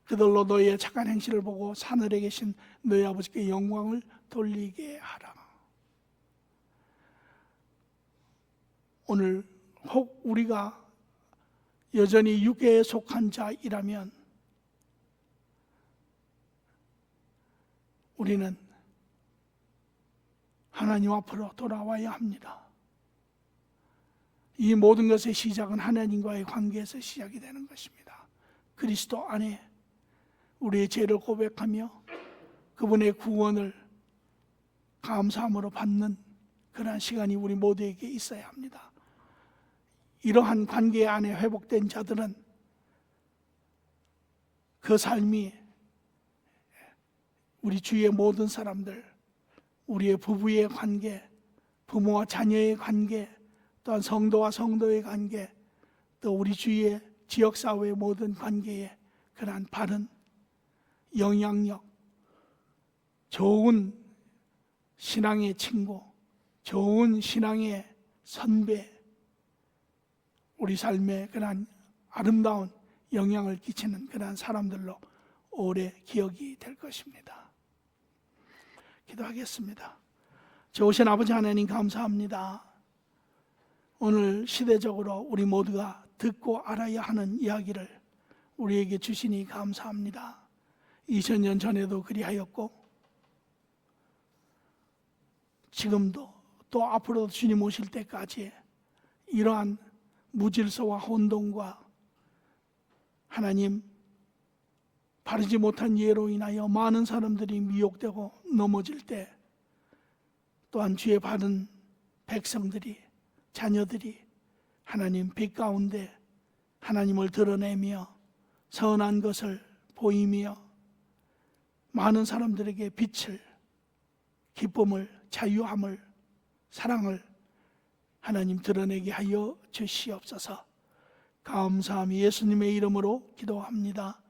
그들로 너희의 착한 행실을 보고 하늘에 계신 너희 아버지께 영광을 돌리게 하라. 오늘 혹 우리가 여전히 육계에 속한 자이라면 우리는 하나님 앞으로 돌아와야 합니다. 이 모든 것의 시작은 하나님과의 관계에서 시작이 되는 것입니다. 그리스도 안에 우리의 죄를 고백하며 그분의 구원을 감사함으로 받는 그러한 시간이 우리 모두에게 있어야 합니다. 이러한 관계 안에 회복된 자들은 그 삶이 우리 주위의 모든 사람들, 우리의 부부의 관계, 부모와 자녀의 관계, 또한 성도와 성도의 관계, 또 우리 주위의 지역사회의 모든 관계에 그러한 바른 영향력, 좋은 신앙의 친구, 좋은 신앙의 선배, 우리 삶에 그러한 아름다운 영향을 끼치는 그러한 사람들로 오래 기억이 될 것입니다. 기도하겠습니다. 좋으신 아버지 하나님 감사합니다. 오늘 시대적으로 우리 모두가 듣고 알아야 하는 이야기를 우리에게 주시니 감사합니다. 2000년 전에도 그리하였고 지금도 또 앞으로도 주님 오실 때까지 이러한 무질서와 혼동과 하나님 바르지 못한 예로 인하여 많은 사람들이 미혹되고 넘어질 때 또한 주의 바른 백성들이 자녀들이 하나님 빛 가운데 하나님을 드러내며 선한 것을 보이며 많은 사람들에게 빛을, 기쁨을, 자유함을, 사랑을 하나님 드러내게 하여 주시옵소서. 감사함이 예수님의 이름으로 기도합니다.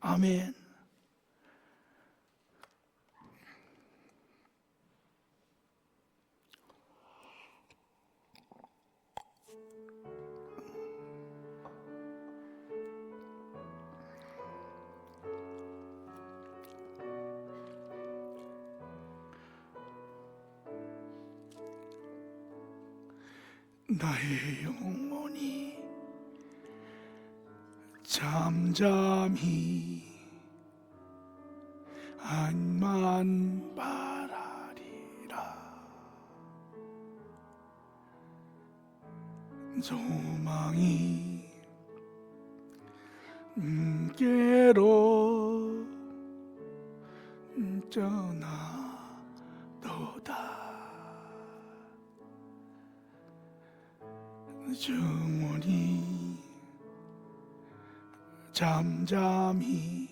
아멘. 나의 영혼이 잠잠히 안만 바라리라. 소망이 깨로 떠나도다. 영원히 잠잠히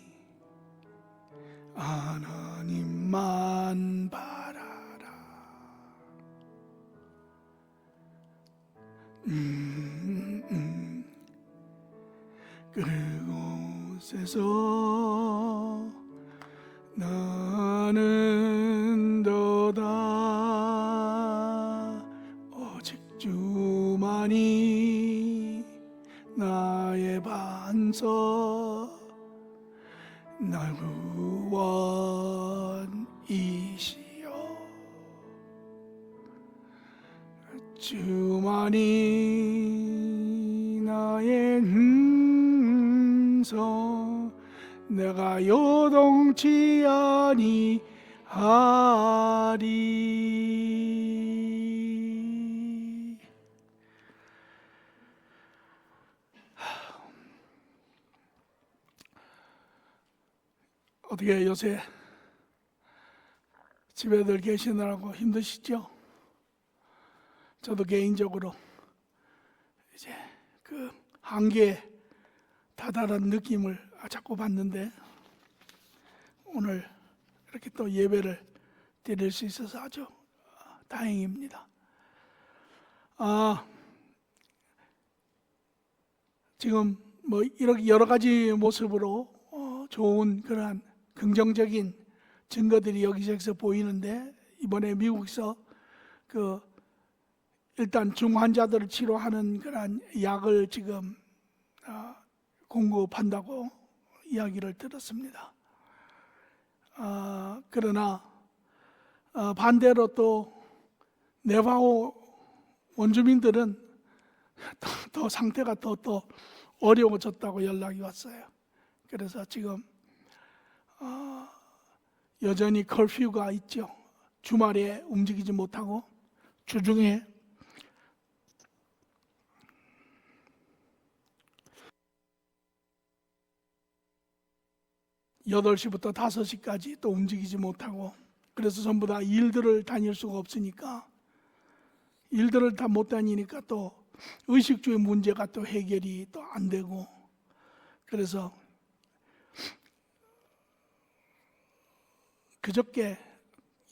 하나님만 바라라. 그곳에서 나는 도다 오직 주만이 나의 반석 날 구원이시여. 주만이 나의 음성 내가 요동치 아니하리. 어떻게 요새 집에들 계시느라고 힘드시죠? 저도 개인적으로 이제 그 한계에 다다른 느낌을 자꾸 받는데 오늘 이렇게 또 예배를 드릴 수 있어서 아주 다행입니다. 아, 지금 뭐 이렇게 여러 가지 모습으로 좋은 그러한 긍정적인 증거들이 여기저기서 보이는데, 이번에 미국에서 그 일단 중환자들을 치료하는 그러한 약을 지금 공급한다고 이야기를 들었습니다. 그러나 반대로 또 네바호 원주민들은 더 상태가 더 어려워졌다고 연락이 왔어요. 그래서 지금 여전히 커퓨가 있죠. 주말에 움직이지 못하고 주중에 8시부터 5시까지 또 움직이지 못하고, 그래서 전부 다 일들을 다닐 수가 없으니까, 일들을 다 못 다니니까 또 의식주의 문제가 또 해결이 또 안 되고, 그래서 그저께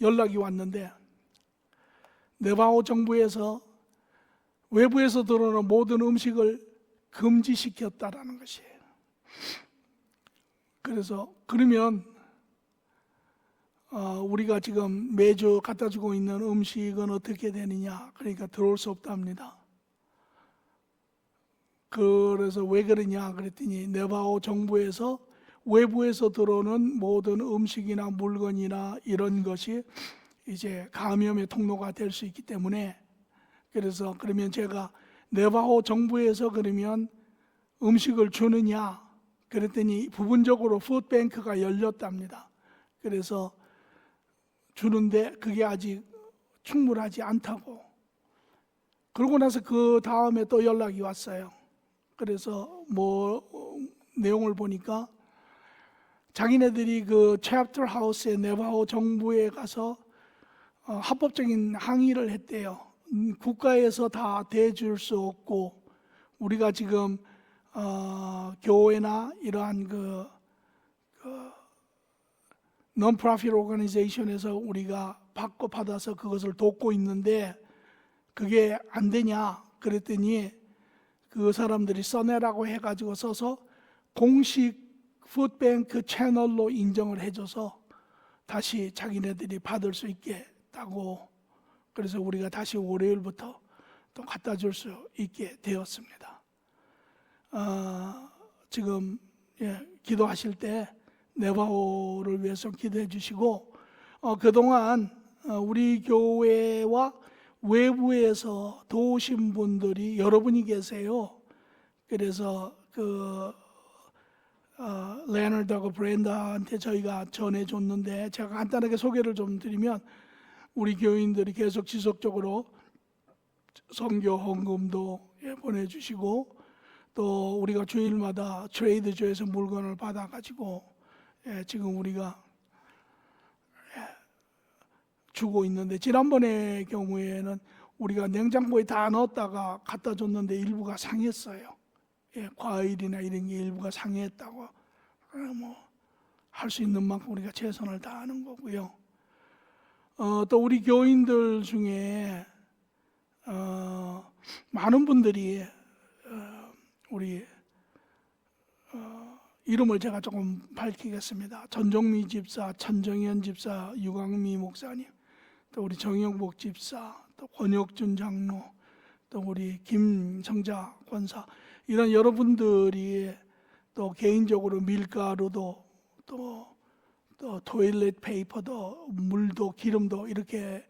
연락이 왔는데 네바호 정부에서 외부에서 들어오는 모든 음식을 금지시켰다라는 것이에요. 그래서 그러면 우리가 지금 매주 갖다 주고 있는 음식은 어떻게 되느냐? 그러니까 들어올 수 없답니다. 그래서 왜 그러냐 그랬더니 네바호 정부에서 외부에서 들어오는 모든 음식이나 물건이나 이런 것이 이제 감염의 통로가 될 수 있기 때문에, 그래서 그러면 제가 네바호 정부에서 그러면 음식을 주느냐 그랬더니 부분적으로 푸드뱅크가 열렸답니다. 그래서 주는데 그게 아직 충분하지 않다고. 그러고 나서 그 다음에 또 연락이 왔어요. 그래서 내용을 보니까 자기네들이 그 챕터 하우스의 네바호 정부에 가서 합법적인 항의를 했대요. 국가에서 다 대줄 수 없고, 우리가 지금 교회나 이러한 그 non-profit organization에서 우리가 받아서 그것을 돕고 있는데 그게 안 되냐 그랬더니 그 사람들이 써내라고 해가지고 써서 공식 푸드뱅크 채널로 인정을 해줘서 다시 자기네들이 받을 수 있게 했다고. 그래서 우리가 다시 월요일부터 또 갖다 줄 수 있게 되었습니다. 지금 기도하실 때 네바호를 위해서 기도해 주시고, 그동안 우리 교회와 외부에서 도우신 분들이 여러분이 계세요. 그래서 레너드하고 브렌다한테 저희가 전해줬는데, 제가 간단하게 소개를 좀 드리면, 우리 교인들이 계속 지속적으로 선교 헌금도 보내주시고, 또 우리가 주일마다 트레이드조에서 물건을 받아가지고 지금 우리가 주고 있는데, 지난번의 경우에는 우리가 냉장고에 다 넣었다가 갖다 줬는데 일부가 상했어요. 과일이나 이런 게 일부가 상했다고. 할 수 있는 만큼 우리가 최선을 다하는 거고요. 또 우리 교인들 중에 많은 분들이 우리 이름을 제가 조금 밝히겠습니다. 전종미 집사, 천정현 집사, 유광미 목사님, 또 우리 정영복 집사, 또 권혁준 장로, 또 우리 김성자 권사, 이런 여러분들이 또 개인적으로 밀가루도 또 토일렛 페이퍼도 물도 기름도 이렇게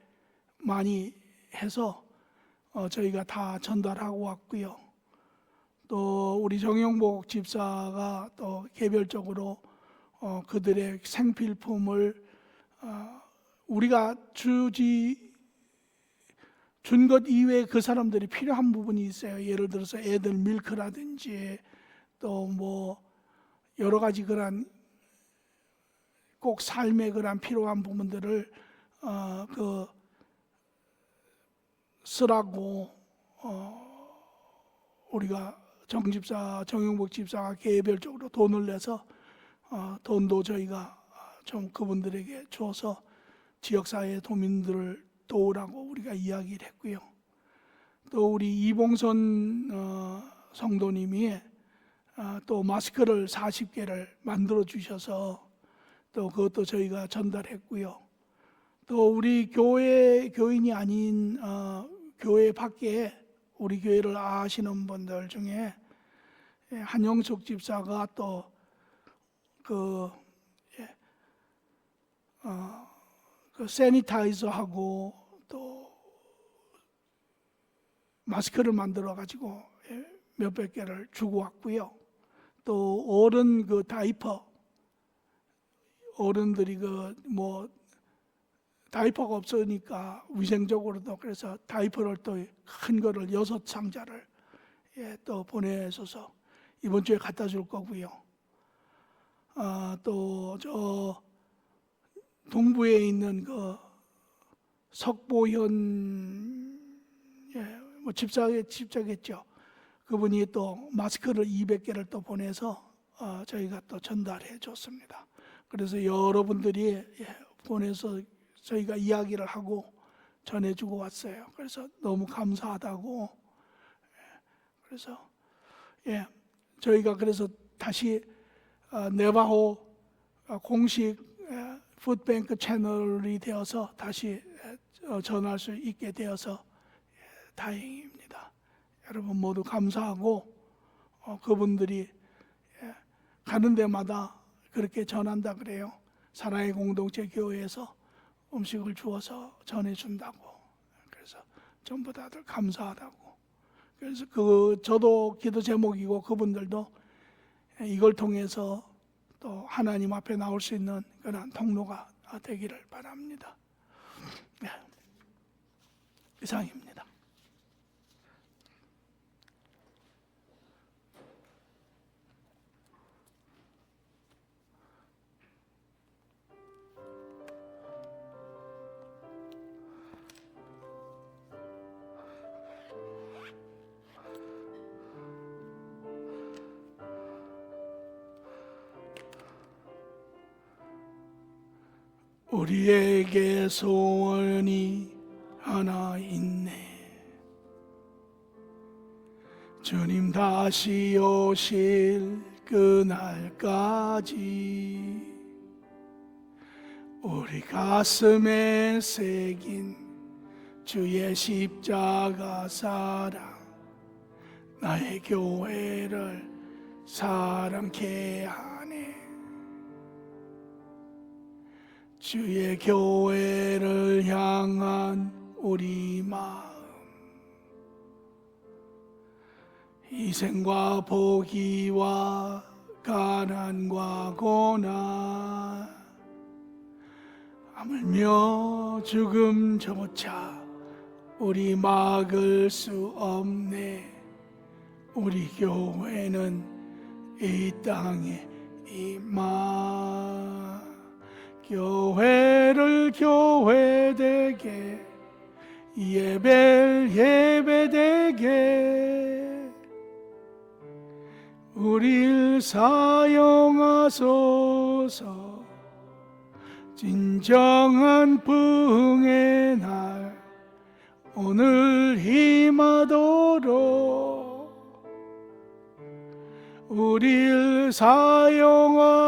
많이 해서 저희가 다 전달하고 왔고요. 또 우리 정영복 집사가 또 개별적으로 그들의 생필품을 우리가 준 것 이외에 그 사람들이 필요한 부분이 있어요. 예를 들어서 애들 밀크라든지 또 여러 가지 그런 꼭 삶에 그런 필요한 부분들을 쓰라고 우리가 정영복 집사가 개별적으로 돈을 내서 돈도 저희가 좀 그분들에게 줘서 지역사회 도민들을 도우라고 우리가 이야기를 했고요. 또 우리 이봉선 성도님이 또 마스크를 40개를 만들어 주셔서 또 그것도 저희가 전달했고요. 또 우리 교인이 아닌 교회 밖에 우리 교회를 아시는 분들 중에 한영숙 집사가 또 그 세니타이저하고 또 마스크를 만들어 가지고 몇백 개를 주고 왔고요. 또 어른 그 다이퍼, 어른들이 다이퍼가 없으니까 위생적으로도 그래서 다이퍼를 또 큰 거를 6상자를 또 보내줘서 이번 주에 갖다 줄 거고요. 또 저 동부에 있는 그 석보현 집사겠죠. 그분이 또 마스크를 200개를 또 보내서 저희가 또 전달해 줬습니다. 그래서 여러분들이 보내서 저희가 이야기를 하고 전해주고 왔어요. 그래서 너무 감사하다고. 그래서 저희가 그래서 다시 네바호 공식 푸드뱅크 채널이 되어서 다시 전할 수 있게 되어서 다행입니다. 여러분 모두 감사하고 그분들이 가는 데마다 그렇게 전한다 그래요. 사랑의 공동체 교회에서 음식을 주어서 전해준다고. 그래서 전부 다들 감사하다고. 그래서 저도 기도 제목이고 그분들도 이걸 통해서 또 하나님 앞에 나올 수 있는 그런 통로가 되기를 바랍니다. 이상입니다. 우리에게 소원이 하나 있네. 주님 다시 오실 그날까지 우리 가슴에 새긴 주의 십자가 사랑, 나의 교회를 사랑케 하네. 주의 교회를 향한 우리 마음, 희생과 포기와 가난과 고난, 하물며 죽음조차 우리 막을 수 없네. 우리 교회는 이 땅에 임하. 교회를 교회되게, 예배를 예배되게 우리를 사용하소서. 진정한 부흥의 날 오늘 임하도록 우리를 사용하소서.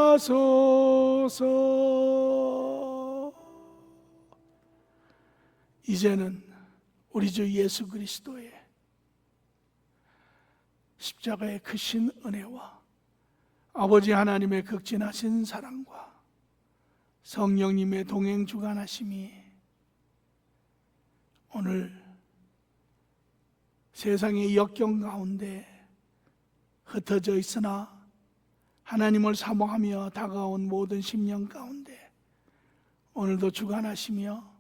이제는 우리 주 예수 그리스도의 십자가의 크신 은혜와 아버지 하나님의 극진하신 사랑과 성령님의 동행 주관하심이 오늘 세상의 역경 가운데 흩어져 있으나 하나님을 사모하며 다가온 모든 심령 가운데 오늘도 주관하시며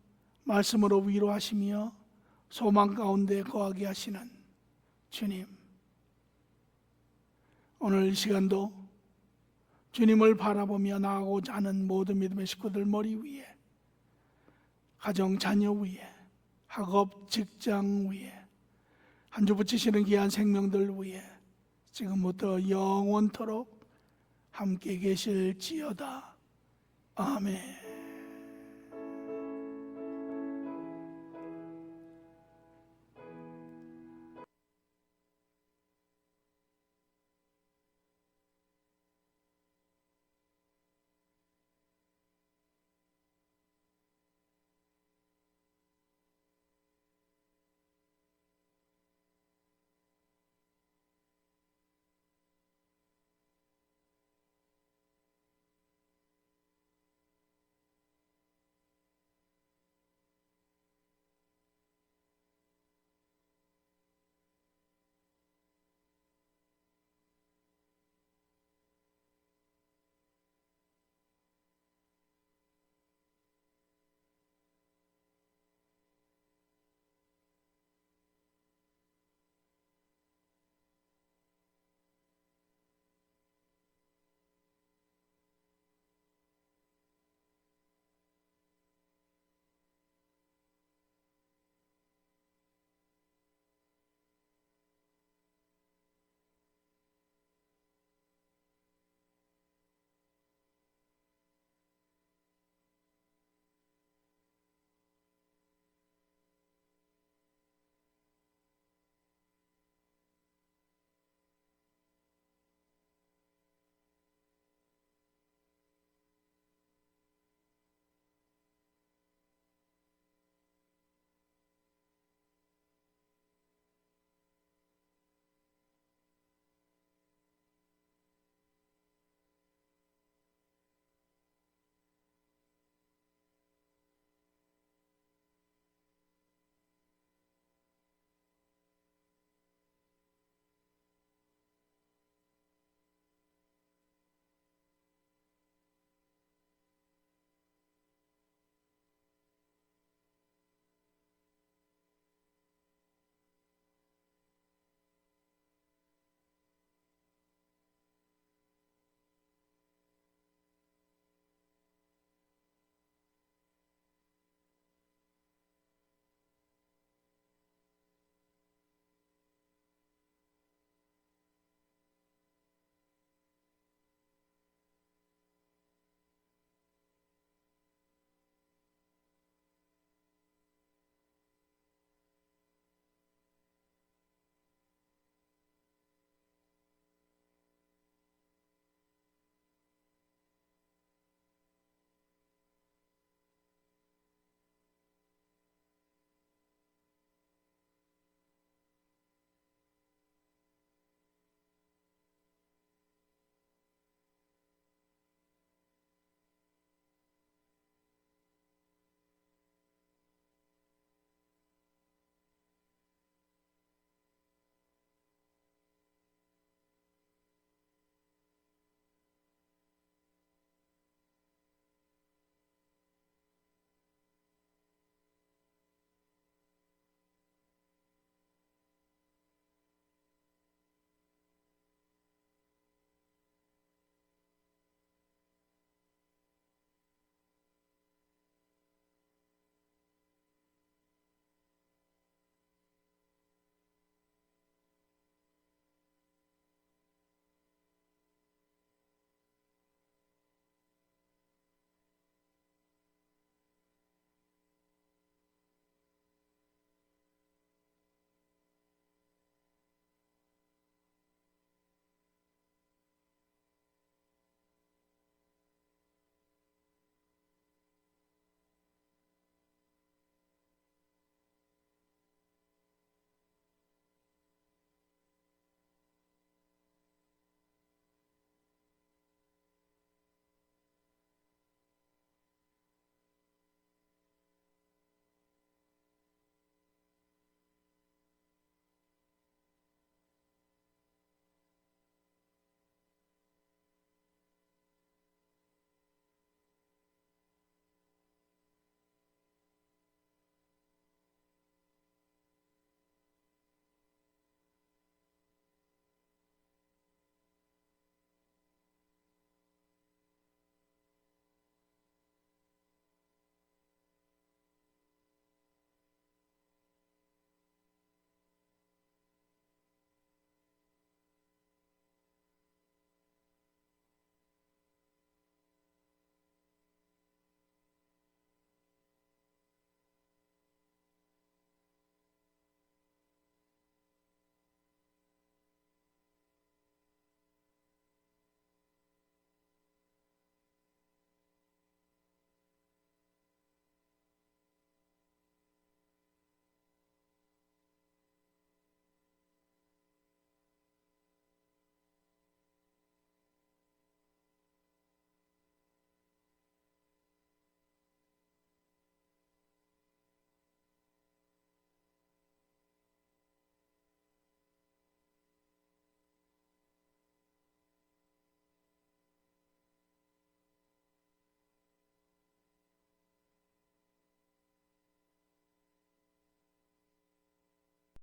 말씀으로 위로하시며 소망 가운데 거하게 하시는 주님, 오늘 이 시간도 주님을 바라보며 나아가고자 하는 모든 믿음의 식구들 머리 위에, 가정 자녀 위에, 학업 직장 위에, 한 주 붙이시는 귀한 생명들 위에 지금부터 영원토록 함께 계실지어다. 아멘.